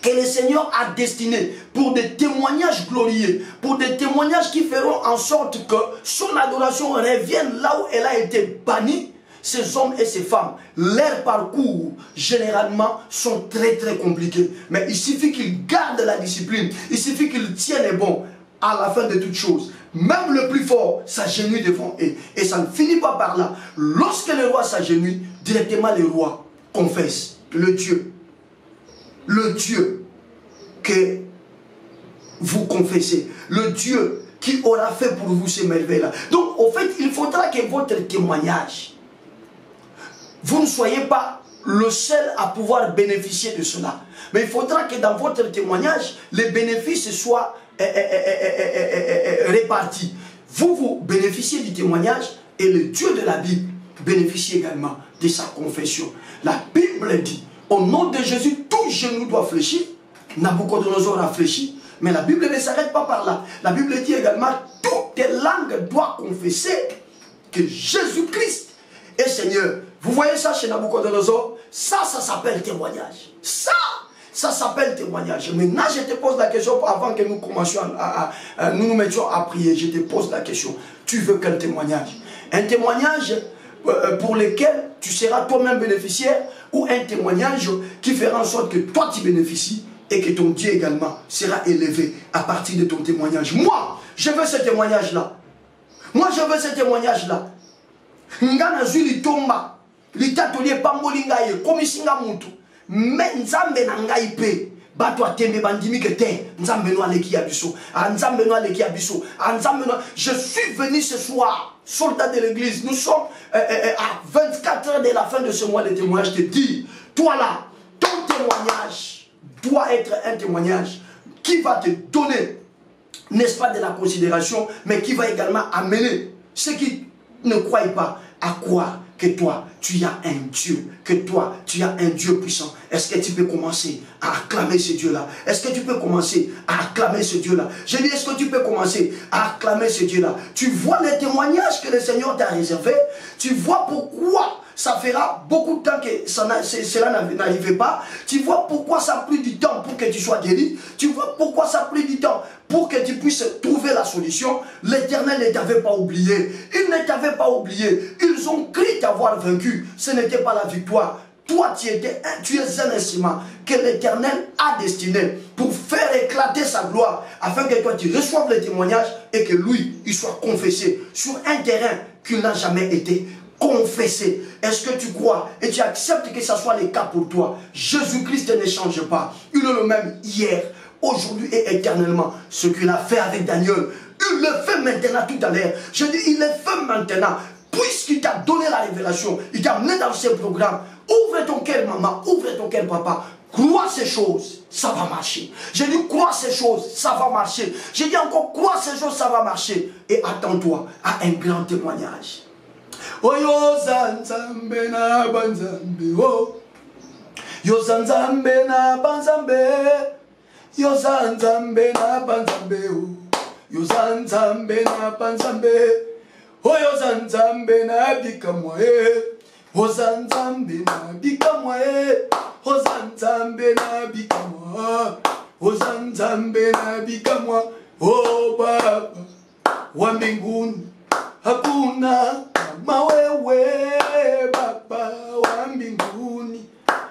que le Seigneur a destinés pour des témoignages glorieux, pour des témoignages qui feront en sorte que son adoration revienne là où elle a été bannie. Ces hommes et ces femmes, leurs parcours, généralement, sont très très compliqués. Mais il suffit qu'ils gardent la discipline, il suffit qu'ils tiennent bon à la fin de toutes choses. Même le plus fort s'agenouille devant eux. Et ça ne finit pas par là. Lorsque le roi s'agenouille, directement le roi confesse le Dieu que vous confessez, le Dieu qui aura fait pour vous ces merveilles-là. Donc, au fait, il faudra que votre témoignage, vous ne soyez pas le seul à pouvoir bénéficier de cela. Mais il faudra que dans votre témoignage, les bénéfices soient répartis. Vous bénéficiez du témoignage et le Dieu de la Bible bénéficie également de sa confession. La Bible dit, au nom de Jésus, tout genou doit fléchir. Nabucodonosor a fléchi. Mais la Bible ne s'arrête pas par là. La Bible dit également, toutes les langues doivent confesser que Jésus-Christ est Seigneur. Vous voyez ça chez Nabucodonosor? Ça s'appelle témoignage. Ça s'appelle témoignage. Maintenant, je te pose la question avant que nous commencions nous mettions à prier. Je te pose la question. Tu veux quel témoignage? Un témoignage pour lequel tu seras toi-même bénéficiaire, ou un témoignage qui fera en sorte que toi tu bénéficies et que ton Dieu également sera élevé à partir de ton témoignage. Moi, je veux ce témoignage-là. Moi, je veux ce témoignage-là. Ngana zuli tomba litatolie pambolinga ye komisinga muntu mais nzambe na ngai pe bato atembe bandimi que te nzambe no aleki ya biso nzambe no aleki ya biso nzambe no. Je suis venu ce soir, soldat de l'église, nous sommes à 24 heures de la fin de ce mois de témoignage, te dire, toi là, ton témoignage doit être un témoignage qui va te donner, n'est-ce pas, de la considération, mais qui va également amener ceux qui ne croient pas à croire que toi, tu as un Dieu, que toi, tu as un Dieu puissant. Est-ce que tu peux commencer à acclamer ce Dieu-là? Est-ce que tu peux commencer à acclamer ce Dieu-là? Je dis, est-ce que tu peux commencer à acclamer ce Dieu-là? Tu vois les témoignages que le Seigneur t'a réservés. Tu vois pourquoi ça fera beaucoup de temps que cela n'arrivait pas. Tu vois pourquoi ça a pris du temps pour que tu sois guéri. Tu vois pourquoi ça a pris du temps pour que tu puisses trouver la solution. L'Éternel ne t'avait pas oublié. Il ne t'avait pas oublié. Ils ont cru t'avoir vaincu. Ce n'était pas la victoire. Toi, tu es un instrument que l'Éternel a destiné pour faire éclater sa gloire, afin que toi, tu reçoives le témoignage et que lui, il soit confessé sur un terrain qui n'a jamais été confessé. Est-ce que tu crois et tu acceptes que ce soit le cas pour toi? Jésus-Christ ne change pas. Il est le même hier, aujourd'hui et éternellement. Ce qu'il a fait avec Daniel, il le fait maintenant tout à l'heure. Je dis, il le fait maintenant. Puisqu'il t'a donné la révélation, il t'a amené dans ce programme. Ouvre ton cœur, maman, ouvre ton cœur, papa. Crois ces choses, ça va marcher. Je dis, crois ces choses, ça va marcher. Je dis encore, crois ces choses, ça va marcher. Et attends-toi à un grand témoignage. Oh yo zanzambe na banzambe oh yo zanzambe na banzambe yo zanzambe na banzambe oh yo zanzambe na banzambe oh yo zanzambe na bikamwa oh zanzambe na bikamwa oh zanzambe na bikamwa oh zanzambe na bikamwa oh baba wa mbinguni hakuna kama wewe baba wa mbinguni,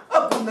hakuna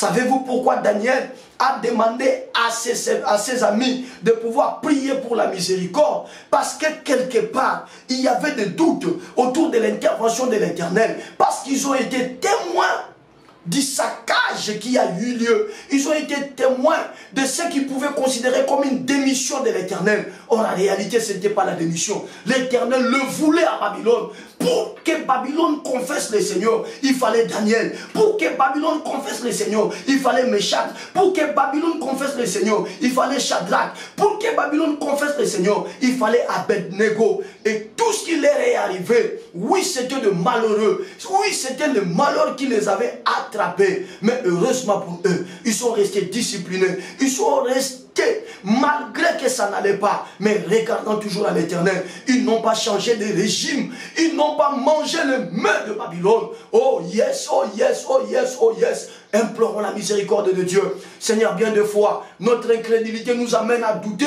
Savez-vous pourquoi Daniel a demandé à ses amis de pouvoir prier pour la miséricorde? Parce que quelque part, il y avait des doutes autour de l'intervention de l'Éternel. Parce qu'ils ont été témoins du saccage qui a eu lieu. Ils ont été témoins de ce qu'ils pouvaient considérer comme une démission de l'Éternel. Or, en réalité, ce n'était pas la démission. L'Éternel le voulait à Babylone. Pour que Babylone confesse le Seigneur, il fallait Daniel. Pour que Babylone confesse le Seigneur, il fallait Meshach. Pour que Babylone confesse le Seigneur, il fallait Shadrach. Pour que Babylone confesse le Seigneur, il fallait Abednego. Et tout ce qui leur est arrivé, oui, c'était de malheureux. Oui, c'était le malheur qui les avait attrapés. Mais heureusement pour eux, ils sont restés disciplinés. Ils sont restés, malgré que ça n'allait pas, mais regardant toujours à l'Éternel. Ils n'ont pas changé de régime. Ils n'ont pas mangé le mets de Babylone. Oh yes, oh yes, oh yes, oh yes. Implorons la miséricorde de Dieu. Seigneur, bien des fois, notre incrédulité nous amène à douter.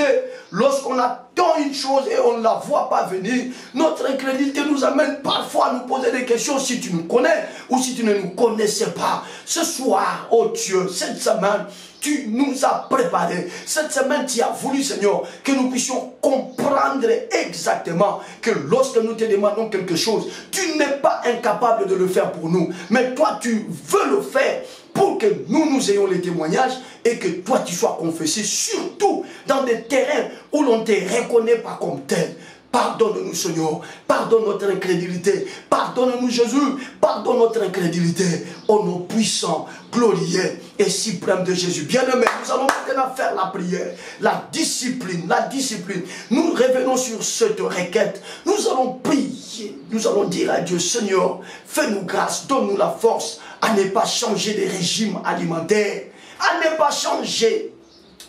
Lorsqu'on attend une chose et on ne la voit pas venir, notre incrédulité nous amène parfois à nous poser des questions si tu nous connais ou si tu ne nous connaissais pas. Ce soir, oh Dieu, cette semaine, tu nous as préparé. Cette semaine, tu as voulu, Seigneur, que nous puissions comprendre exactement que lorsque nous te demandons quelque chose, tu n'es pas incapable de le faire pour nous. Mais toi, tu veux le faire pour que nous ayons les témoignages et que toi, tu sois confessé, surtout dans des terrains où l'on ne te reconnaît pas comme tel. Pardonne-nous, Seigneur. Pardonne notre incrédulité. Pardonne-nous, Jésus. Pardonne notre incrédulité. Au nom puissant, glorieux et suprême de Jésus. Bien-aimés, nous allons maintenant faire la prière. La discipline, la discipline. Nous revenons sur cette requête. Nous allons prier. Nous allons dire à Dieu, Seigneur, fais-nous grâce, donne-nous la force à ne pas changer de régime alimentaire, à ne pas changer,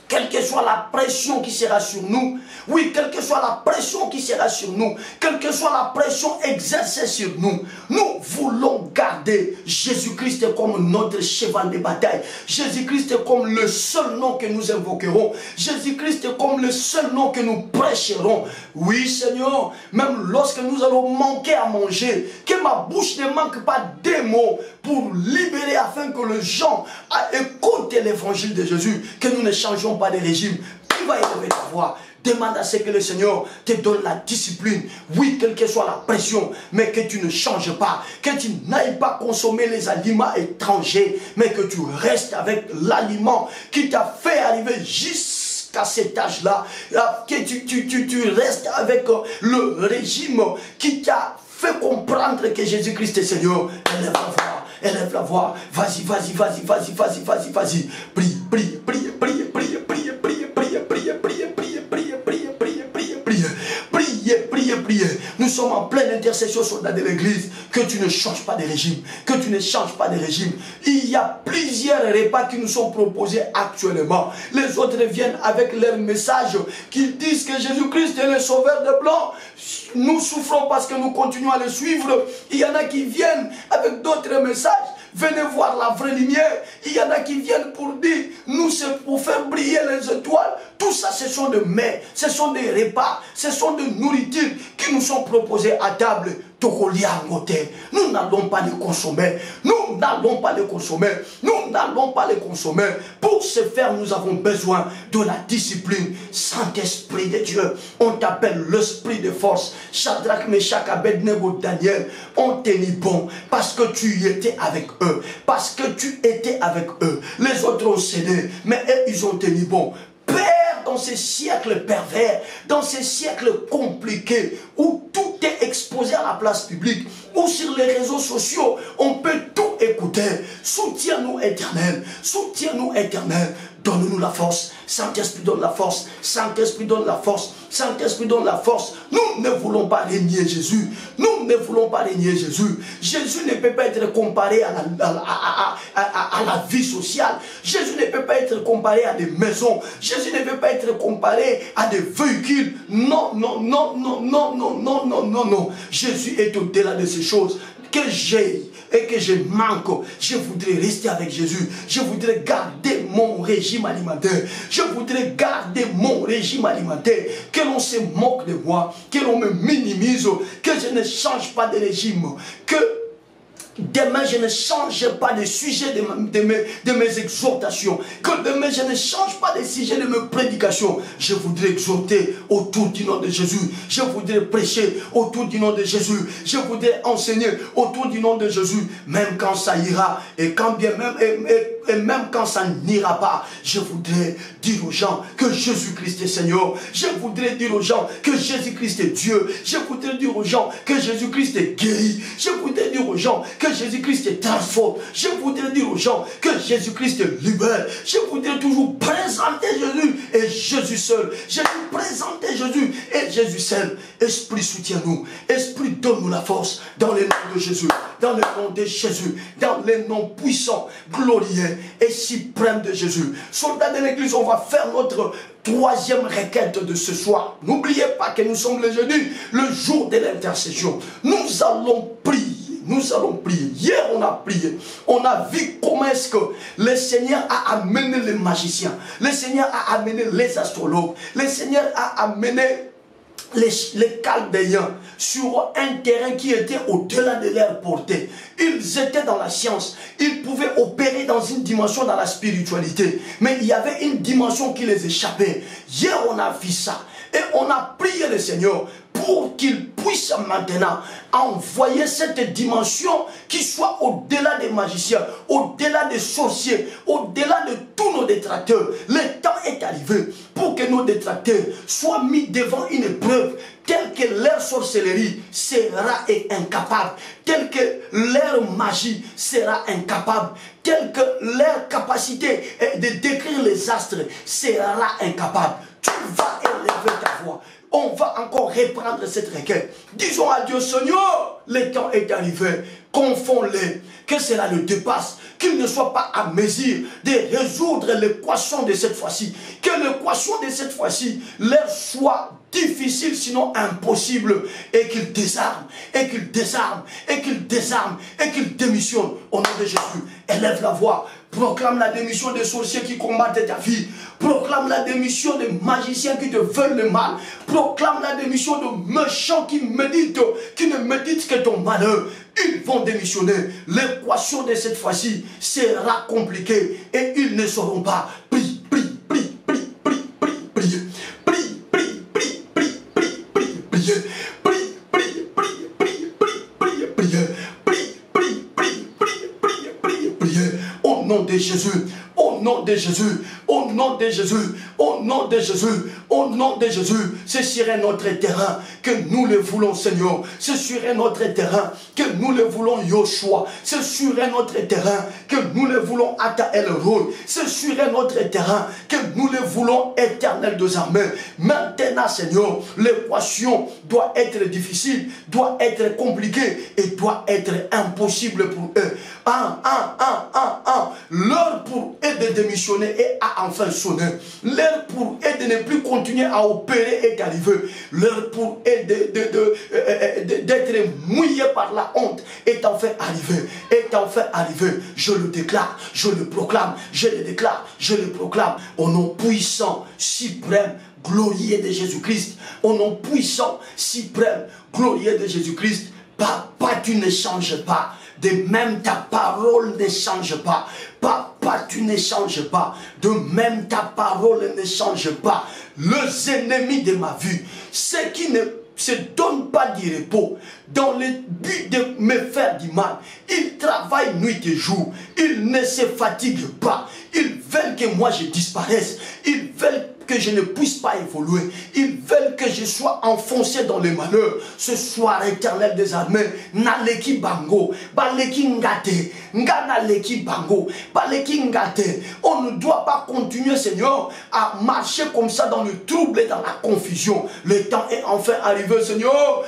quelle que soit la pression qui sera sur nous. Oui, quelle que soit la pression qui sera sur nous, quelle que soit la pression exercée sur nous, nous voulons garder Jésus-Christ comme notre cheval de bataille. Jésus-Christ comme le seul nom que nous invoquerons. Jésus-Christ comme le seul nom que nous prêcherons. Oui, Seigneur, même lorsque nous allons manquer à manger, que ma bouche ne manque pas des mots pour libérer afin que les gens écoutent l'évangile de Jésus, que nous ne changeons pas de régime. Qui va élever ta voix? Demande à ce que le Seigneur te donne la discipline. Oui, quelle que soit la pression, mais que tu ne changes pas. Que tu n'ailles pas consommer les aliments étrangers, mais que tu restes avec l'aliment qui t'a fait arriver jusqu'à cet âge-là. Que tu restes avec le régime qui t'a fait comprendre que Jésus-Christ est Seigneur. Élève la voix, élève la voix. Vas-y, vas-y, vas-y, vas-y, vas-y, vas-y, vas-y. Prie, prie, prie, prie, prie, prie, prie, prie, prie, prie, prie, prie, prie, prie, prie, prie. Priez, priez, priez. Nous sommes en pleine intercession, soldats de l'église. Que tu ne changes pas de régime. Que tu ne changes pas de régime. Il y a plusieurs repas qui nous sont proposés actuellement. Les autres viennent avec leur message qui disent que Jésus-Christ est le sauveur des blancs. Nous souffrons parce que nous continuons à le suivre. Il y en a qui viennent avec d'autres messages. Venez voir la vraie lumière. Il y en a qui viennent pour dire, nous c'est pour faire briller les étoiles. Tout ça, ce sont des mets, ce sont des repas, ce sont des nourritures qui nous sont proposées à table. Nous n'allons pas les consommer. Nous n'allons pas les consommer. Nous n'allons pas les consommer. Pour ce faire, nous avons besoin de la discipline. Saint-Esprit de Dieu, on t'appelle l'esprit de force. Shadrach, Meshach, Abednego, Daniel, on tenu bon parce que tu étais avec eux. Parce que tu étais avec eux. Les autres ont cédé, mais eux, ils ont tenu bon. Père, dans ces siècles pervers, dans ces siècles compliqués, où tout est exposé à la place publique, où sur les réseaux sociaux, on peut tout écouter. Soutiens-nous, Éternel. Soutiens-nous, Éternel. Donne-nous la force. Saint-Esprit donne la force. Saint-Esprit donne la force. Saint-Esprit donne la force. Nous ne voulons pas régner Jésus. Nous ne voulons pas régner Jésus. Jésus ne peut pas être comparé à la vie sociale. Jésus ne peut pas être comparé à des maisons. Jésus ne peut pas être comparé à des véhicules. Non, non, non, non, non, non, non, non, non, non. Jésus est au-delà de ces choses que j'ai et que je manque. Je voudrais rester avec Jésus. Je voudrais garder mon régime alimentaire. Je voudrais garder mon régime alimentaire. Que l'on se moque de moi, que l'on me minimise, que je ne change pas de régime, que demain je ne change pas de sujet de mes exhortations. Que demain je ne change pas de sujet de mes prédications. Je voudrais exhorter autour du nom de Jésus. Je voudrais prêcher autour du nom de Jésus. Je voudrais enseigner autour du nom de Jésus. Même quand ça ira et quand bien même et même quand ça n'ira pas, je voudrais dire aux gens que Jésus-Christ est Seigneur. Je voudrais dire aux gens que Jésus-Christ est Dieu. Je voudrais dire aux gens que Jésus-Christ est guéri. Je voudrais dire aux gens que Jésus-Christ est transforme. Je voudrais dire aux gens que Jésus-Christ est libère. Je voudrais toujours présenter Jésus et Jésus seul. Je veux présenter Jésus et Jésus seul. Esprit, soutiens-nous. Esprit, donne-nous la force dans le nom de Jésus. Dans le nom de Jésus. Dans le nom puissant, glorieux et suprême de Jésus. Soldats de l'église, on va faire notre troisième requête de ce soir. N'oubliez pas que nous sommes le jeudi, le jour de l'intercession. Nous allons prier. Nous allons prier. Hier, on a prié. On a vu comment est-ce que le Seigneur a amené les magiciens. Le Seigneur a amené les astrologues. Le Seigneur a amené les Chaldéens sur un terrain qui était au-delà de leur portée. Ils étaient dans la science. Ils pouvaient opérer dans une dimension dans la spiritualité. Mais il y avait une dimension qui les échappait. Hier, on a vu ça. Et on a prié le Seigneur pour qu'il puisse maintenant envoyer cette dimension qui soit au-delà des magiciens, au-delà des sorciers, au-delà de tous nos détracteurs. Le temps est arrivé pour que nos détracteurs soient mis devant une épreuve telle que leur sorcellerie sera incapable, telle que leur magie sera incapable, telle que leur capacité de décrire les astres sera incapable. Tu vas élever ta voix. On va encore reprendre cette requête. Disons à Dieu, Seigneur, le temps est arrivé. Confonds-les. Que cela le dépasse. Qu'il ne soit pas à mesure de résoudre l'équation de cette fois-ci. Que l'équation de cette fois-ci leur soit difficile, sinon impossible. Et qu'il désarme, et qu'il désarme, et qu'il désarme, et qu'il démissionne. Au nom de Jésus, élève la voix. Proclame la démission des sorciers qui combattent ta vie. Proclame la démission des magiciens qui te veulent le mal. Proclame la démission de méchants qui ne méditent que ton malheur. Ils vont démissionner. L'équation de cette fois-ci sera compliquée et ils ne sauront pas. Prie, prie, prie, prie, prie, prie, priez. Prie, prie, prie, prie, prie, prie, priez. Prie, prie, prie, prie, prie, prie, priez. Prie, prie, prie, prie, prie, prie, priez. Au nom de Jésus, au nom de Jésus, au nom de Jésus, au nom de Jésus, au nom de Jésus, ce serait notre terrain que nous le voulons, Seigneur. Ce serait notre terrain que nous le voulons, Yoshua. Ce serait notre terrain que nous le voulons, Ata El-Roi. Ce serait notre terrain que nous le voulons, Éternel des armées. Maintenant, Seigneur, l'équation doit être difficile, doit être compliquée et doit être impossible pour eux. L'heure pour eux de démissionner et a enfin sonné. L'heure pour eux de ne plus continuer à opérer est arrivée. L'heure pour eux d'être mouillés par la honte est enfin arrivée. Est enfin arrivée. Je le déclare, je le proclame, je le déclare, je le proclame. Au nom puissant, suprême, glorieux de Jésus-Christ. Au nom puissant, suprême, glorieux de Jésus-Christ. Papa, tu ne changes pas. De même ta parole ne change pas. Papa, tu ne changes pas. De même ta parole ne change pas. Les ennemis de ma vie, ceux qui ne se donnent pas du repos dans le but de me faire du mal, ils travaillent nuit et jour. Ils ne se fatiguent pas. Ils veulent que moi je disparaisse. Ils veulent que je ne puisse pas évoluer. Ils veulent que je sois enfoncé dans le malheur. Ce soir, Éternel des armées, Naleki Bango, Baleki Ngate, Nganaleki Bango, Baleki Ngate. On ne doit pas continuer, Seigneur, à marcher comme ça dans le trouble et dans la confusion. Le temps est enfin arrivé, Seigneur.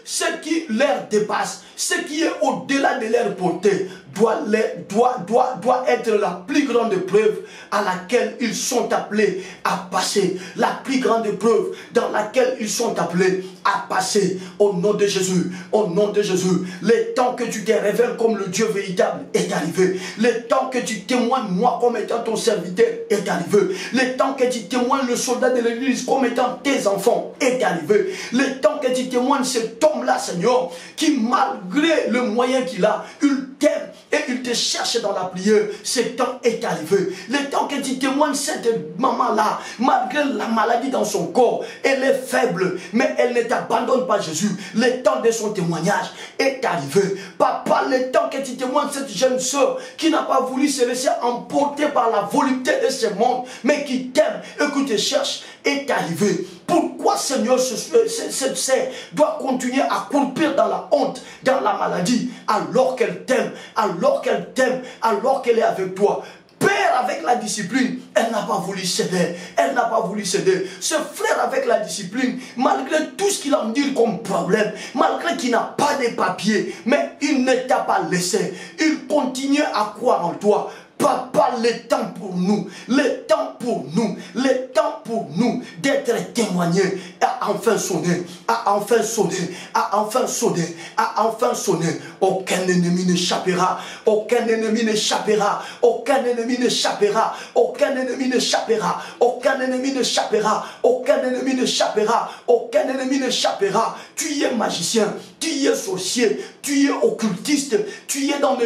Ce qui leur dépasse, ce qui est au-delà de leur portée, doit être la plus grande preuve à laquelle ils sont appelés à passer. La plus grande preuve dans laquelle ils sont appelés à passer. Au nom de Jésus, au nom de Jésus. Le temps que tu te révèles comme le Dieu véritable est arrivé. Le temps que tu témoignes moi comme étant ton serviteur est arrivé. Le temps que tu témoignes le soldat de l'église comme étant tes enfants est arrivé. Le temps que tu témoignes cet homme-là, Seigneur, qui malgré le moyen qu'il a, il t'aime et il te cherche dans la prière. Ce temps est arrivé. Le temps que tu témoignes cette maman-là, malgré la maladie dans son corps, elle est faible, mais elle ne t'abandonne pas, Jésus. Le temps de son témoignage est arrivé. Papa, le temps que tu témoignes cette jeune soeur qui n'a pas voulu se laisser emporter par la volupté de ce monde, mais qui t'aime et qui te cherche, est arrivé. Pourquoi, Seigneur, cette sœur doit continuer à courir dans la honte, dans la maladie, alors qu'elle t'aime, alors qu'elle t'aime, alors qu'elle est avec toi? Père, avec la discipline, elle n'a pas voulu céder. Elle n'a pas voulu céder. Ce frère avec la discipline, malgré tout ce qu'il en dit comme problème, malgré qu'il n'a pas de papiers, mais il ne t'a pas laissé. Il continue à croire en toi. Papa, le temps pour nous, le temps pour nous, le temps pour nous d'être témoignés a enfin sonné, a enfin sonné, a enfin sonné, a enfin sonné. Aucun ennemi n'échappera, aucun ennemi n'échappera, aucun ennemi n'échappera, aucun ennemi n'échappera, aucun ennemi n'échappera, aucun ennemi n'échappera, aucun ennemi n'échappera. Tu es magicien, tu es sorcier, tu es occultiste, tu es dans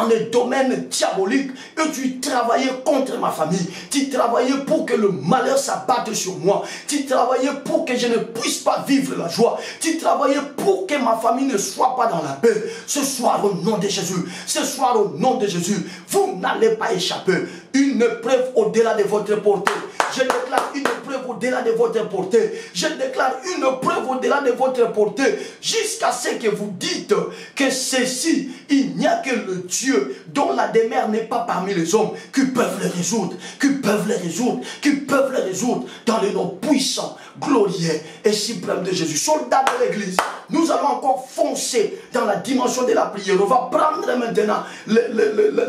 le domaine diabolique et tu travaillais contre ma famille. Tu travaillais pour que le malheur s'abatte sur moi. Tu travaillais pour que je ne puisse pas vivre la joie. Tu travaillais pour que ma famille ne soit pas dans la paix. Ce soir, au nom de Jésus, ce soir, au nom de Jésus, vous n'allez pas échapper. Une preuve au-delà de votre portée. Je déclare une preuve au-delà de votre portée. Je déclare une preuve au-delà de votre portée. Jusqu'à ce que vous dites que ceci, il n'y a que le Dieu dont la demeure n'est pas parmi les hommes qui peuvent les résoudre, qui peuvent les résoudre, qui peuvent les résoudre dans le nom puissant, glorieux et suprême de Jésus. Soldats de l'église, nous allons encore foncer dans la dimension de la prière. On va prendre maintenant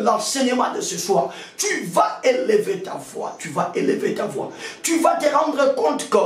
l'enseignement de ce soir. Tu vas élever ta voix, tu vas élever ta voix. Tu vas te rendre compte que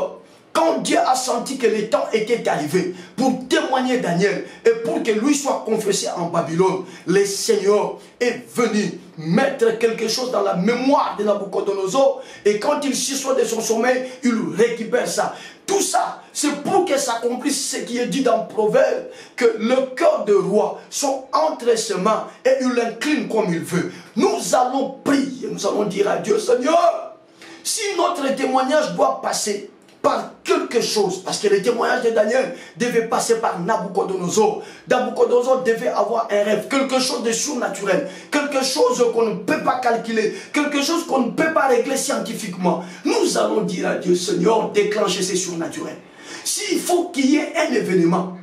quand Dieu a senti que le temps était arrivé pour témoigner Daniel et pour que lui soit confessé en Babylone, le Seigneur est venu mettre quelque chose dans la mémoire de Nabucodonosor et quand il s'assoit de son sommeil, il récupère ça. Tout ça, c'est pour que s'accomplisse ce qui est dit dans Proverbe, que le cœur de roi sont entre ses mains et il l'incline comme il veut. Nous allons prier, nous allons dire à Dieu, Seigneur, si notre témoignage doit passer par quelque chose, parce que le témoignage de Daniel devait passer par Nabucodonosor. Nabucodonosor devait avoir un rêve, quelque chose de surnaturel, quelque chose qu'on ne peut pas calculer, quelque chose qu'on ne peut pas régler scientifiquement. Nous allons dire à Dieu, Seigneur, déclencher ces surnaturels. S'il faut qu'il y ait un événement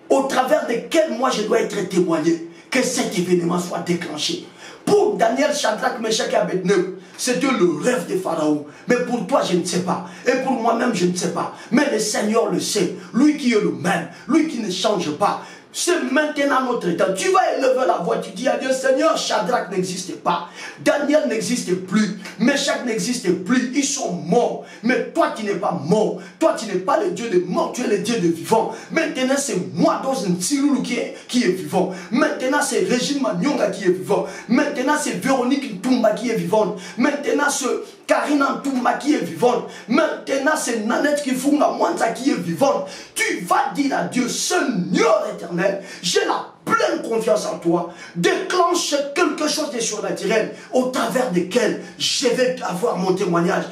au travers duquel moi je dois être témoigné, que cet événement soit déclenché. Pour Daniel, Shadrach, Meshach et Abednego, c'était le rêve de Pharaon. Mais pour toi, je ne sais pas. Et pour moi-même, je ne sais pas. Mais le Seigneur le sait. Lui qui est le même. Lui qui ne change pas. C'est maintenant notre temps. Tu vas élever la voix. Tu dis à Dieu, Seigneur, Shadrach n'existe pas. Daniel n'existe plus. Meshach n'existe plus. Ils sont morts. Mais toi, tu n'es pas mort. Toi, tu n'es pas le Dieu des morts. Tu es le Dieu des vivants. Maintenant, c'est moi dans une Tsilulu qui est vivant. Maintenant, c'est Régine Magnonga qui est vivant. Maintenant, c'est Véronique Ntumba qui est vivante. Maintenant, c'est Karina Ntumba qui est vivante. Maintenant, c'est Nanette Kifunga Mwanza qui est vivante. Tu vas dire à Dieu, Seigneur éternel, j'ai la pleine confiance en toi. Déclenche quelque chose de surnaturel au travers desquels je vais avoir mon témoignage.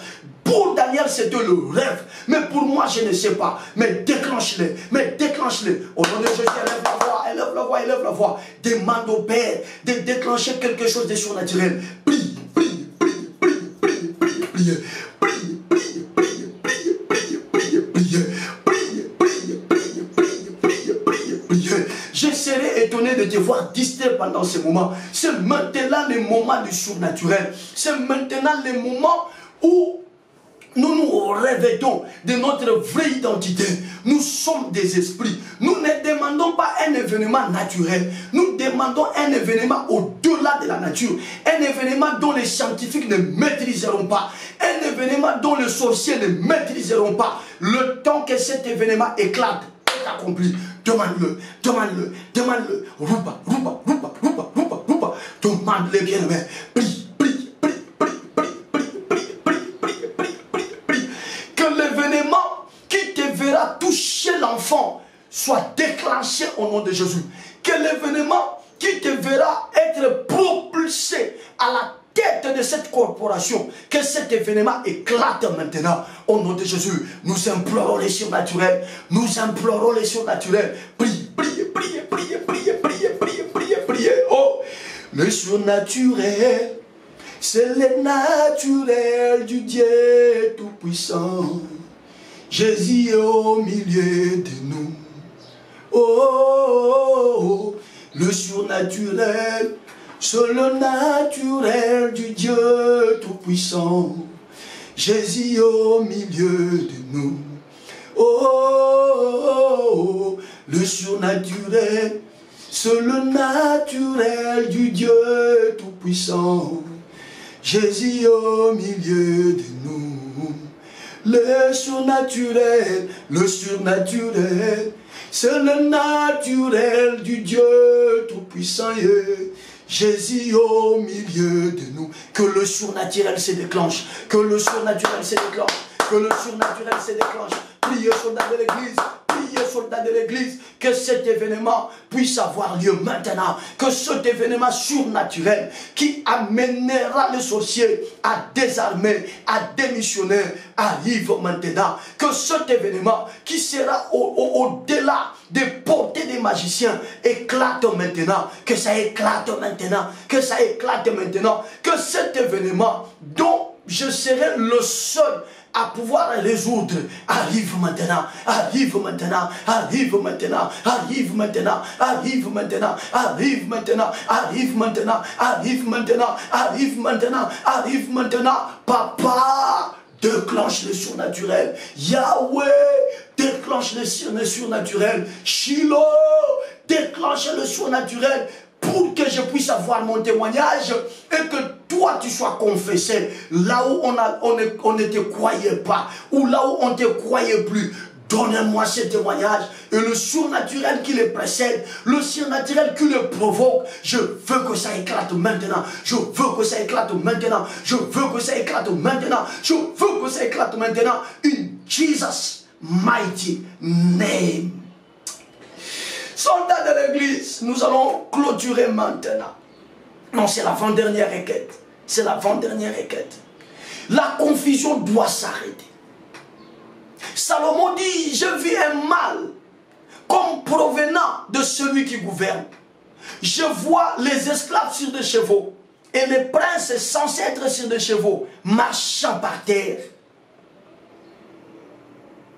Pour Daniel, c'était le rêve. Mais pour moi, je ne sais pas. Mais déclenche-les. Mais déclenche-les. Au nom de Jésus, élève la voix, élève la voix, élève la voix. Demande au Père de déclencher quelque chose de surnaturel. Prie, prie, prie, prie, prie, prie, prie. Prie, prie, prie, prie, prie, prie, prie. Je serai étonné de te voir distrait pendant ce moment. C'est maintenant le moment du surnaturel. C'est maintenant le moment où nous nous revêtons de notre vraie identité. Nous sommes des esprits. Nous ne demandons pas un événement naturel. Nous demandons un événement au-delà de la nature. Un événement dont les scientifiques ne maîtriseront pas. Un événement dont les sorciers ne maîtriseront pas. Le temps que cet événement éclate est accompli. Demande-le, demande-le, demande-le. Roupa, roupa, roupa, roupa, roupa, roupa. Demande-le, bien-aimé. Prie. Toucher l'enfant soit déclenché au nom de Jésus. Que l'événement qui te verra être propulsé à la tête de cette corporation, que cet événement éclate maintenant au nom de Jésus. Nous implorons les surnaturels. Nous implorons les surnaturels. Priez, priez, priez, priez, priez, priez, priez, priez, priez. Oh, le surnaturel, c'est le naturel du Dieu Tout-Puissant. Jésus est au milieu de nous. Oh, le surnaturel, c'est le naturel du Dieu Tout-Puissant. Jésus est au milieu de nous. Oh, le surnaturel, c'est le naturel du Dieu Tout-Puissant. Jésus est au milieu de nous. Le surnaturel, c'est le naturel du Dieu Tout-Puissant. Jésus au milieu de nous. Que le surnaturel se déclenche. Que le surnaturel se déclenche. Que le surnaturel se déclenche. Priez, soldats de l'église. Priez, soldats de l'église. Que cet événement puisse avoir lieu maintenant. Que cet événement surnaturel qui amènera les sorciers à désarmer, à démissionner, arrive maintenant. Que cet événement qui sera au-delà des portées des magiciens éclate maintenant. Que ça éclate maintenant. Que ça éclate maintenant. Que cet événement dont je serai le seul à pouvoir résoudre, arrive maintenant, arrive maintenant, arrive maintenant, arrive maintenant, arrive maintenant, arrive maintenant, arrive maintenant, arrive maintenant, arrive maintenant, arrive maintenant. Papa, déclenche le surnaturel. Yahweh, déclenche le surnaturel. Shiloh, déclenche le surnaturel. Pour que je puisse avoir mon témoignage et que toi tu sois confessé là où on ne te croyait pas, ou là où on ne te croyait plus. Donnez-moi ce témoignage et le surnaturel qui le précède, le surnaturel qui le provoque. Je veux que ça éclate maintenant. Je veux que ça éclate maintenant. Je veux que ça éclate maintenant. Je veux que ça éclate maintenant. In Jesus' mighty name. Soldats de l'église, nous allons clôturer maintenant. Non, c'est l'avant-dernière requête. C'est l'avant-dernière requête. La confusion doit s'arrêter. Salomon dit, je vis un mal comme provenant de celui qui gouverne. Je vois les esclaves sur des chevaux et les princes censés être sur des chevaux marchant par terre.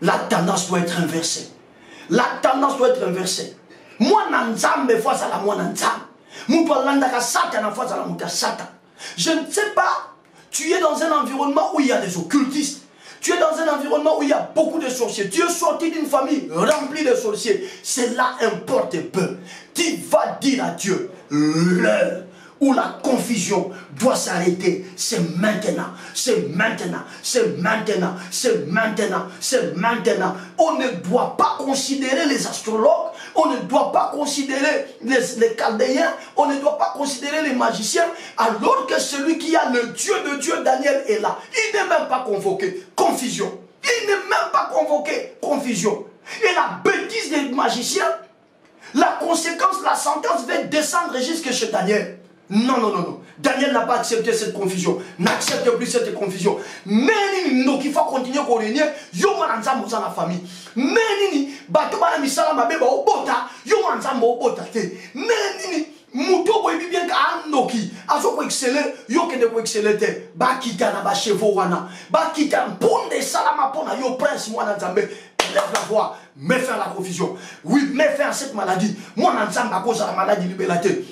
La tendance doit être inversée. La tendance doit être inversée. Moi, Nanzambe, fois à la moi Nanzambe. Je ne sais pas, tu es dans un environnement où il y a des occultistes. Tu es dans un environnement où il y a beaucoup de sorciers. Tu es sorti d'une famille remplie de sorciers. Cela importe peu. Tu vas dire à Dieu, l'heure où la confusion doit s'arrêter, c'est maintenant, c'est maintenant, c'est maintenant, c'est maintenant, c'est maintenant. On ne doit pas considérer les astrologues, on ne doit pas considérer les chaldéens, on ne doit pas considérer les magiciens, alors que celui qui a le Dieu de Dieu, Daniel, est là. Il n'est même pas convoqué. Confusion. Il n'est même pas convoqué. Confusion. Et la bêtise des magiciens, la conséquence, la sentence va descendre jusque chez Daniel. Non, non, non, non. Daniel n'a pas accepté cette confusion. N'accepte plus cette confusion. Mais il faut continuer à réunir. Yo mananza dans la famille. Mais nini, batobana misala mabeba obota. Yo mananza obota te. Mais nini, muto boy bien ka anoki. Azo ko exceller, yo kende ko exceller te. Ba kita na ba chevaux wana. Ba kita ponde salama pona yo prince mwana nzambe. Lève la voix, mets fin à la confusion. Oui, mets fin à cette maladie. Moi, à cause de la maladie libératée.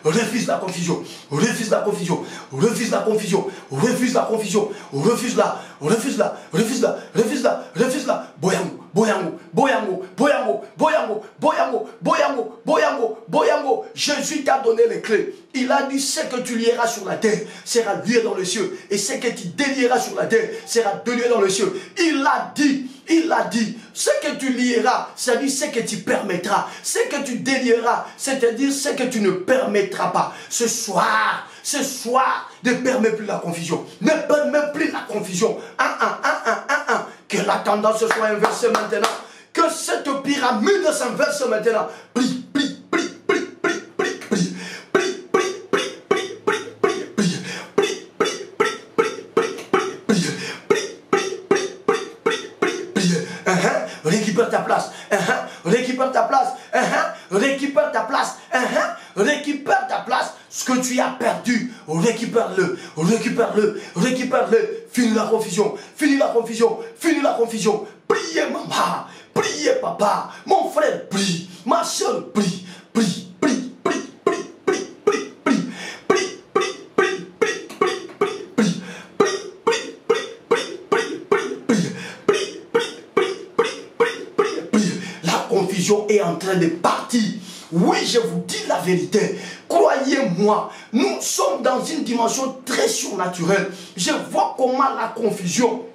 refuse la confusion, refuse la confusion, refuse la confusion, refuse la confusion, refuse-la, refuse-la, refuse-la, refuse-la, refuse-la, boyango, boyango, boyango, boyango, boyango, boyango, boyango, boyango, boyango. Jésus t'a donné les clés. Il a dit, ce que tu lieras sur la terre sera lié dans les cieux. Et ce que tu délieras sur la terre sera délié dans les cieux. Il a dit, ce que tu lieras, c'est-à-dire ce que tu permettras. Ce que tu délieras, c'est-à-dire ce que tu ne permettras pas. Ce soir, ne permets plus la confusion. Ne permets plus la confusion. Que la tendance soit inversée maintenant. Que cette pyramide s'inverse maintenant. Prie, prie, prie, prie, prie, prie, prie. Récupère ta place. Récupère ta place. Récupère ta place. Récupère ta place. Ce que tu as perdu, récupère-le. Récupère-le. Récupère-le. Finis la confusion. Finis la confusion. Finis la confusion. Priez maman. Priez papa. Mon frère prie. Ma soeur prie. Prie. Prie. Prie. Prie. Prie. Prie. Prie. Prie. Prie. Prie. Prie. Prie. La confusion est en train de partir. Oui, je vous dis la vérité. Croyez-moi, nous sommes dans une dimension très surnaturelle. Je vois comment la confusion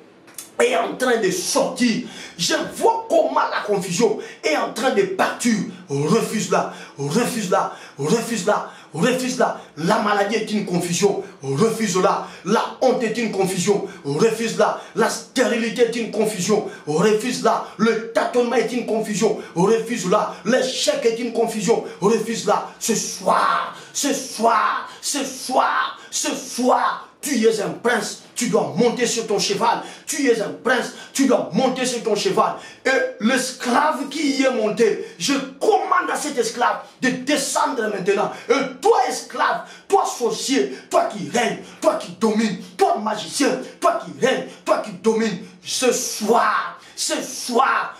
est en train de sortir. Je vois comment la confusion est en train de partir. Refuse-la, refuse-la, refuse-la, refuse-la. La maladie est une confusion. Refuse-la. La honte est une confusion. Refuse-la. La stérilité est une confusion. Refuse-la. Le tâtonnement est une confusion. Refuse-la. L'échec est une confusion. Refuse-la. Ce soir, ce soir, ce soir, ce soir, tu es un prince. Tu dois monter sur ton cheval. Tu es un prince. Tu dois monter sur ton cheval. Et l'esclave qui y est monté, je commande à cet esclave de descendre maintenant. Et toi, esclave, toi, sorcier, toi qui règne, toi qui domine, toi, magicien, toi qui règne, toi qui domine, ce soir,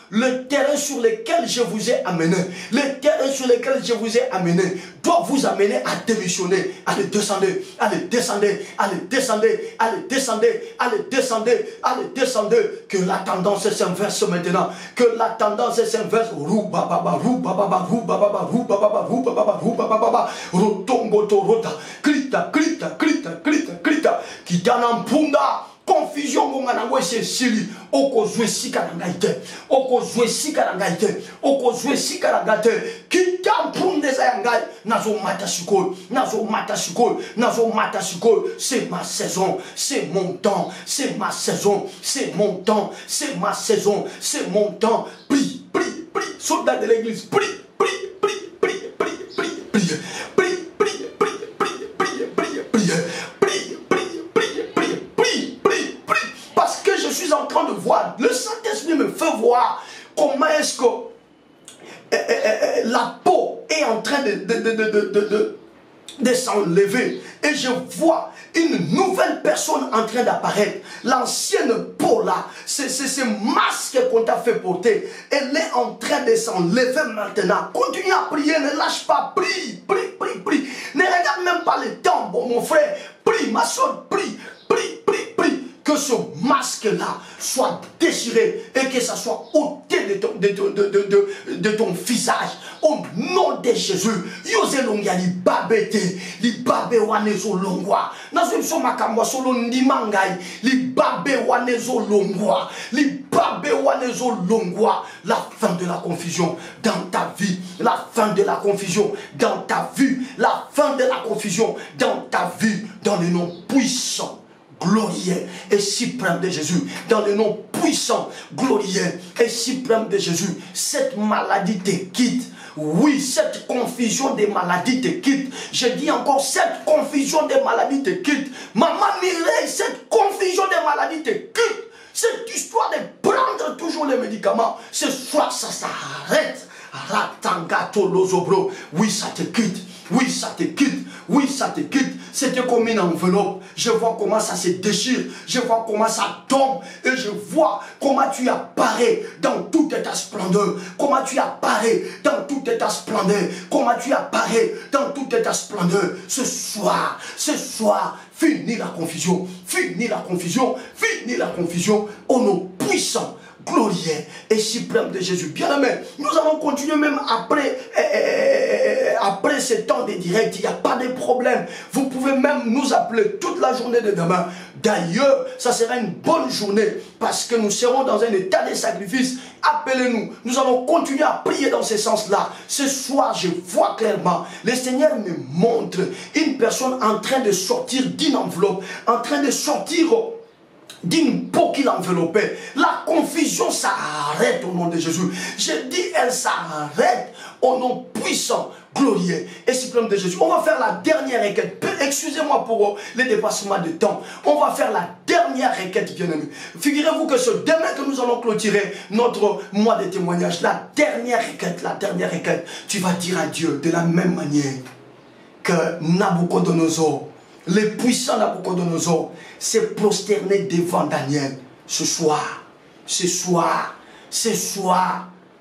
le terrain sur lequel je vous ai amené, le terrain sur lequel je vous ai amené, doit vous amener à démissionner. Allez, descendez, allez, descendez, allez, descendez, allez, descendez, allez, descendez, allez, descendez. Que la tendance s'inverse maintenant. Que la tendance s'inverse. Roubababa, roubababa, roubababa, roubababa, roubababa, roubababa, rotongoto, rota, krita, krita, krita, krita, krita, kitanampunda. Confusion ngongana c'est sili oko zwesika na ngaite oko zwesika na ngaite oko zwesika na ngaite kitampunde za ngai nazo mata sikol nazo mata sikol nazo mata sikol. C'est ma saison, c'est mon temps, c'est ma saison, c'est mon temps, c'est ma saison, c'est mon temps. Prie, prie, prie, soldat de l'église, prie, prie, prie, prie, prie, prie, prie, prie, prie, prie, prie, prie, prie, parce que je suis en train de voir, le Saint-Esprit me fait voir comment est-ce que la peau est en train de s'enlever. Et je vois une nouvelle personne en train d'apparaître. L'ancienne peau là, c'est ce masque qu'on t'a fait porter. Elle est en train de s'enlever maintenant. Continue à prier, ne lâche pas. Prie, prie, prie, prie. Ne regarde même pas le temps, bon, mon frère. Prie, ma soeur, prie, prie, prie, prie. Que ce masque-là soit déchiré et que ça soit ôté de ton visage. Au nom de Jésus. Yose longia li babete, li babe wanezo longwa. Nazo mso makamwa solo ndimangai, li babe wanezo longwa, li babe wanezo longwa. La fin de la confusion dans ta vie, la fin de la confusion dans ta vie, la fin de la confusion dans ta vie, dans le nom puissant, glorieux et suprême de Jésus, dans le nom puissant, glorieux et suprême de Jésus. Cette maladie te quitte. Oui, cette confusion des maladies te quitte. Je dis encore, cette confusion des maladies te quitte. Maman Mireille, cette confusion des maladies te quitte. Cette histoire de prendre toujours les médicaments, ce soir ça s'arrête. Oui, ça te quitte. Oui, ça te quitte. Oui, ça te quitte. C'était comme une enveloppe. Je vois comment ça se déchire. Je vois comment ça tombe. Et je vois comment tu apparais dans toute ta splendeur. Comment tu apparais dans toute ta splendeur. Comment tu apparais dans toute ta splendeur. Ce soir, finis la confusion. Finis la confusion. Finis la confusion. Au nom puissant, glorieux et suprême de Jésus. Bien-aimé, nous allons continuer même après ce temps de direct. Il n'y a pas de problème. Vous pouvez même nous appeler toute la journée de demain. D'ailleurs, ça sera une bonne journée parce que nous serons dans un état de sacrifice. Appelez-nous. Nous allons continuer à prier dans ce sens-là. Ce soir, je vois clairement. Le Seigneur me montre une personne en train de sortir d'une enveloppe, en train de sortir d'une peau qui l'enveloppait. La confusion s'arrête au nom de Jésus. Je dis, elle s'arrête au nom puissant, glorieux et suprême de Jésus. On va faire la dernière requête. Excusez-moi pour le dépassement de temps. On va faire la dernière requête, bien-aimés. Figurez-vous que ce demain que nous allons clôturer notre mois de témoignage, la dernière requête, tu vas dire à Dieu de la même manière que Nabucodonosor, le puissant Nabucodonosor, s'est prosterné devant Daniel. Ce soir,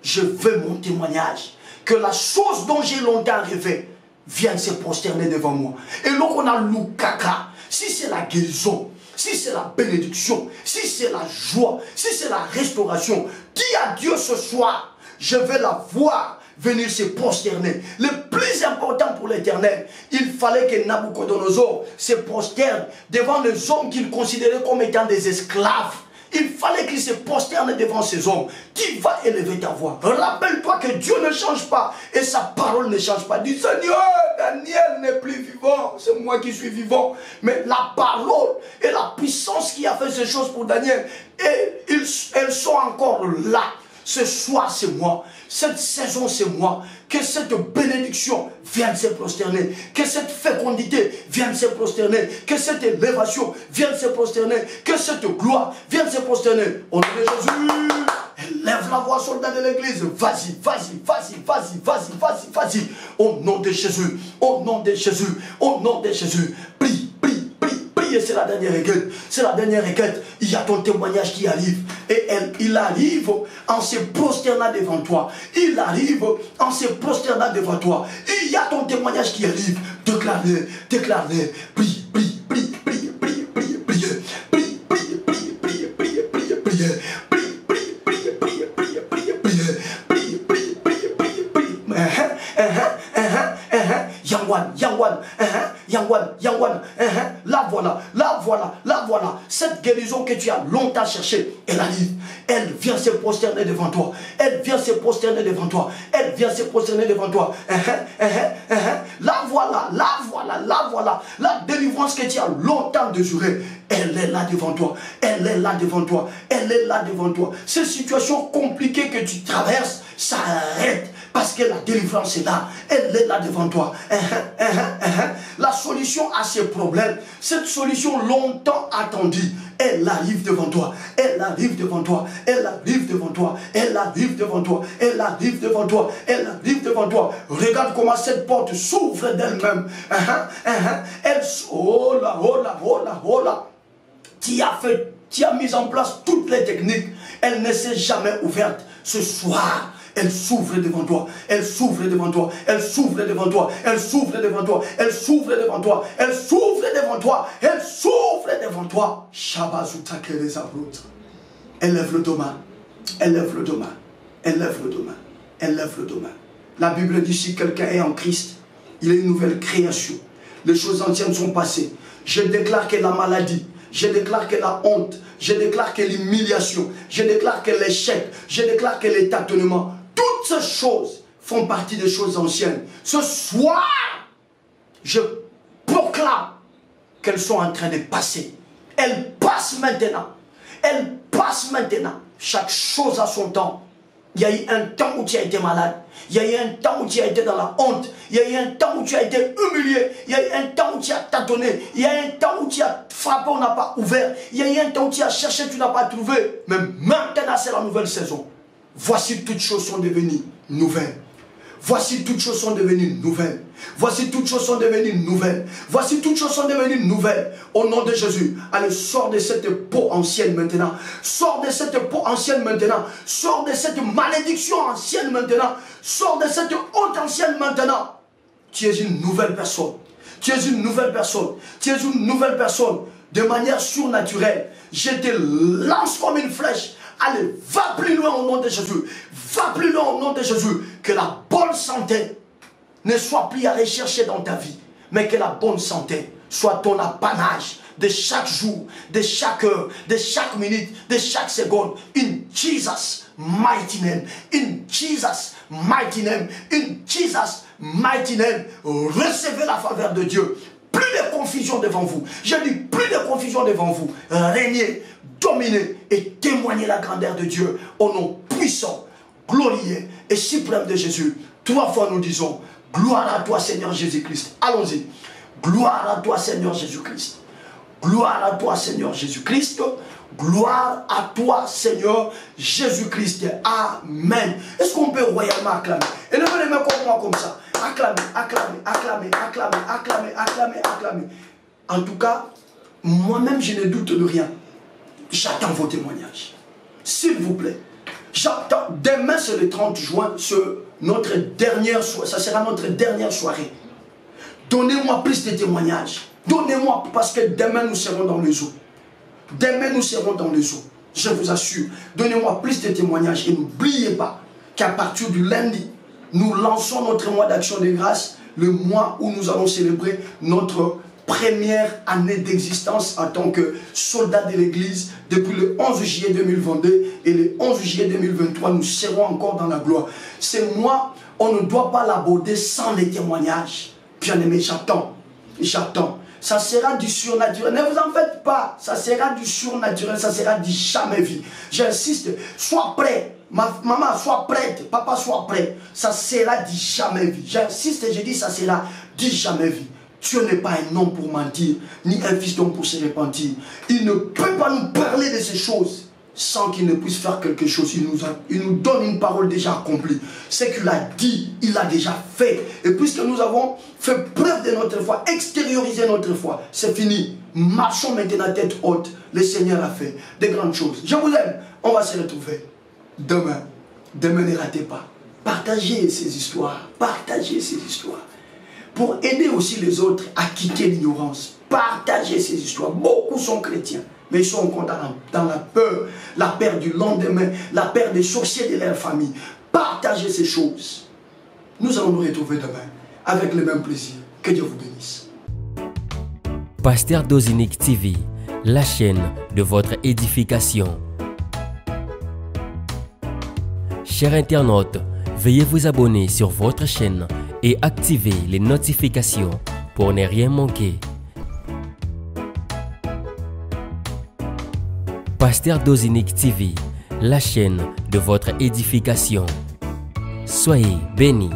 je veux mon témoignage. Que la chose dont j'ai longtemps rêvé vienne se prosterner devant moi. Et là, on a l'oukaka. Si c'est la guérison, si c'est la bénédiction, si c'est la joie, si c'est la restauration, dis à Dieu ce soir, je vais la voir venir se prosterner. Le plus important pour l'Éternel, il fallait que Nabucodonosor se prosterne devant les hommes qu'il considérait comme étant des esclaves. Il fallait qu'il se prosterne devant ces hommes. Tu vas élever ta voix. Rappelle-toi que Dieu ne change pas et sa parole ne change pas. Dis Seigneur, Daniel n'est plus vivant. C'est moi qui suis vivant. Mais la parole et la puissance qui a fait ces choses pour Daniel, elles sont encore là. Ce soir, c'est moi. Cette saison, c'est moi. Que cette bénédiction vienne se prosterner. Que cette fécondité vienne se prosterner. Que cette élévation vienne se prosterner. Que cette gloire vienne se prosterner. Au nom de Jésus, lève la voix, soldat de l'église. Vas-y, vas-y, vas-y, vas-y, vas-y, vas-y, vas-y. Au nom de Jésus, au nom de Jésus, au nom de Jésus. Prie, prie, prie, prie. C'est la dernière requête. C'est la dernière requête. Il y a ton témoignage qui arrive. Et il arrive en se prosternant devant toi. Il arrive en se prosternant devant toi. Il y a ton témoignage qui arrive. Déclare-le, déclare-le. Prie, prie, prie, prie, prie, prie, prie. Prie, prie, prie, prie, prie, prie, prie. Prie, prie, prie, prie, prie, prie, prie. Prie, prie, prie, prie, prie. Yangwan, Yangwan, Yangwan, Yangwan, la voilà, la voilà, la voilà. Cette guérison que tu as longtemps cherchée, elle arrive. Elle vient se prosterner devant toi. Elle vient se prosterner devant toi. Elle vient se prosterner devant toi. La voilà, la voilà, la voilà. La délivrance que tu as longtemps désirée, elle est là devant toi. Elle est là devant toi. Elle est là devant toi. Ces situations compliquées que tu traverses, ça arrête. Parce que la délivrance est là. Elle est là devant toi. La solution à ces problèmes, cette solution longtemps attendue, elle arrive devant toi. Elle arrive devant toi. Elle arrive devant toi. Elle arrive devant toi. Elle arrive devant toi. Elle arrive devant toi. Regarde comment cette porte s'ouvre d'elle-même. Elle, oh là, oh là, oh là, oh là. Tu as mis en place toutes les techniques. Elle ne s'est jamais ouverte. Ce soir, elle s'ouvre devant toi, elle s'ouvre devant toi, elle s'ouvre devant toi, elle s'ouvre devant toi, elle s'ouvre devant toi, elle s'ouvre devant toi, elle s'ouvre devant toi. Shabazuta Kerezabrut. Élève le demain, élève le demain, élève le demain, élève le demain. La Bible dit si quelqu'un est en Christ, il est une nouvelle création. Les choses anciennes sont passées. Je déclare que la maladie, je déclare que la honte, je déclare que l'humiliation, je déclare que l'échec, je déclare que les tâtonnements, toutes ces choses font partie des choses anciennes. Ce soir, je proclame qu'elles sont en train de passer. Elles passent maintenant. Elles passent maintenant. Chaque chose a son temps. Il y a eu un temps où tu as été malade. Il y a eu un temps où tu as été dans la honte. Il y a eu un temps où tu as été humilié. Il y a eu un temps où tu as tâtonné. Il y a eu un temps où tu as frappé, on n'a pas ouvert. Il y a eu un temps où tu as cherché, tu n'as pas trouvé. Mais maintenant, c'est la nouvelle saison. Voici toutes choses sont devenues nouvelles. Voici toutes choses sont devenues nouvelles. Voici toutes choses sont devenues nouvelles. Voici toutes choses sont devenues nouvelles. Au nom de Jésus. Allez, sors de cette peau ancienne maintenant. Sors de cette peau ancienne maintenant. Sors de cette malédiction ancienne maintenant. Sors de cette honte ancienne maintenant. Tu es une nouvelle personne. Tu es une nouvelle personne. Tu es une nouvelle personne. De manière surnaturelle. Je te lance comme une flèche. Allez, va plus loin au nom de Jésus. Va plus loin au nom de Jésus. Que la bonne santé ne soit plus à rechercher dans ta vie. Mais que la bonne santé soit ton apanage de chaque jour, de chaque heure, de chaque minute, de chaque seconde. In Jesus' mighty name. In Jesus' mighty name. In Jesus' mighty name. Recevez la faveur de Dieu. Plus de confusion devant vous. Je dis plus de confusion devant vous. Régnez, dominez et témoignez la grandeur de Dieu au nom puissant, glorieux et suprême de Jésus. 3 fois nous disons, gloire à toi Seigneur Jésus-Christ. Allons-y. Gloire à toi Seigneur Jésus-Christ. Gloire à toi Seigneur Jésus-Christ. Gloire à toi Seigneur Jésus-Christ. Amen. Est-ce qu'on peut royalement acclamer? Et levez les mains comme moi comme ça. Acclamez, acclamez, acclamez, acclamez, acclamez, acclamez, acclamez. En tout cas, moi-même je ne doute de rien. J'attends vos témoignages. S'il vous plaît. J'attends. Demain c'est le 30 juin. Ça sera notre dernière soirée. Donnez-moi plus de témoignages. Donnez-moi, parce que demain nous serons dans les eaux. Demain nous serons dans les eaux. Je vous assure. Donnez-moi plus de témoignages. Et n'oubliez pas qu'à partir du lundi, nous lançons notre mois d'action de grâce. Le mois où nous allons célébrer notre première année d'existence en tant que soldat de l'église. Depuis le 11 juillet 2022 et le 11 juillet 2023, nous serons encore dans la gloire. Ce mois, on ne doit pas l'aborder sans les témoignages. Bien-aimé, j'attends. J'attends. Ça sera du surnaturel. Ne vous en faites pas. Ça sera du surnaturel. Ça sera du jamais vu. J'insiste. Sois prêt. Maman, sois prête. Papa, sois prêt. Ça sera du jamais vu. J'insiste et je dis ça sera du jamais vu. Dieu n'est pas un homme pour mentir, ni un fils d'homme pour se repentir. Il ne peut pas nous parler de ces choses sans qu'il ne puisse faire quelque chose. Il nous donne une parole déjà accomplie. Ce qu'il a dit, il l'a déjà fait. Et puisque nous avons fait preuve de notre foi, extériorisé notre foi, c'est fini. Marchons maintenant tête haute. Le Seigneur a fait de grandes choses. Je vous aime. On va se retrouver demain. Demain, ne ratez pas. Partagez ces histoires. Partagez ces histoires. Pour aider aussi les autres à quitter l'ignorance. Partagez ces histoires. Beaucoup sont chrétiens, mais ils sont encore dans la peur du lendemain, la peur des sorciers de leur famille. Partagez ces choses. Nous allons nous retrouver demain avec le même plaisir. Que Dieu vous bénisse. Pasteur Dozinique TV, la chaîne de votre édification. Chers internautes, veuillez vous abonner sur votre chaîne et activer les notifications pour ne rien manquer. Pasteur Dozinique TV, la chaîne de votre édification. Soyez bénis.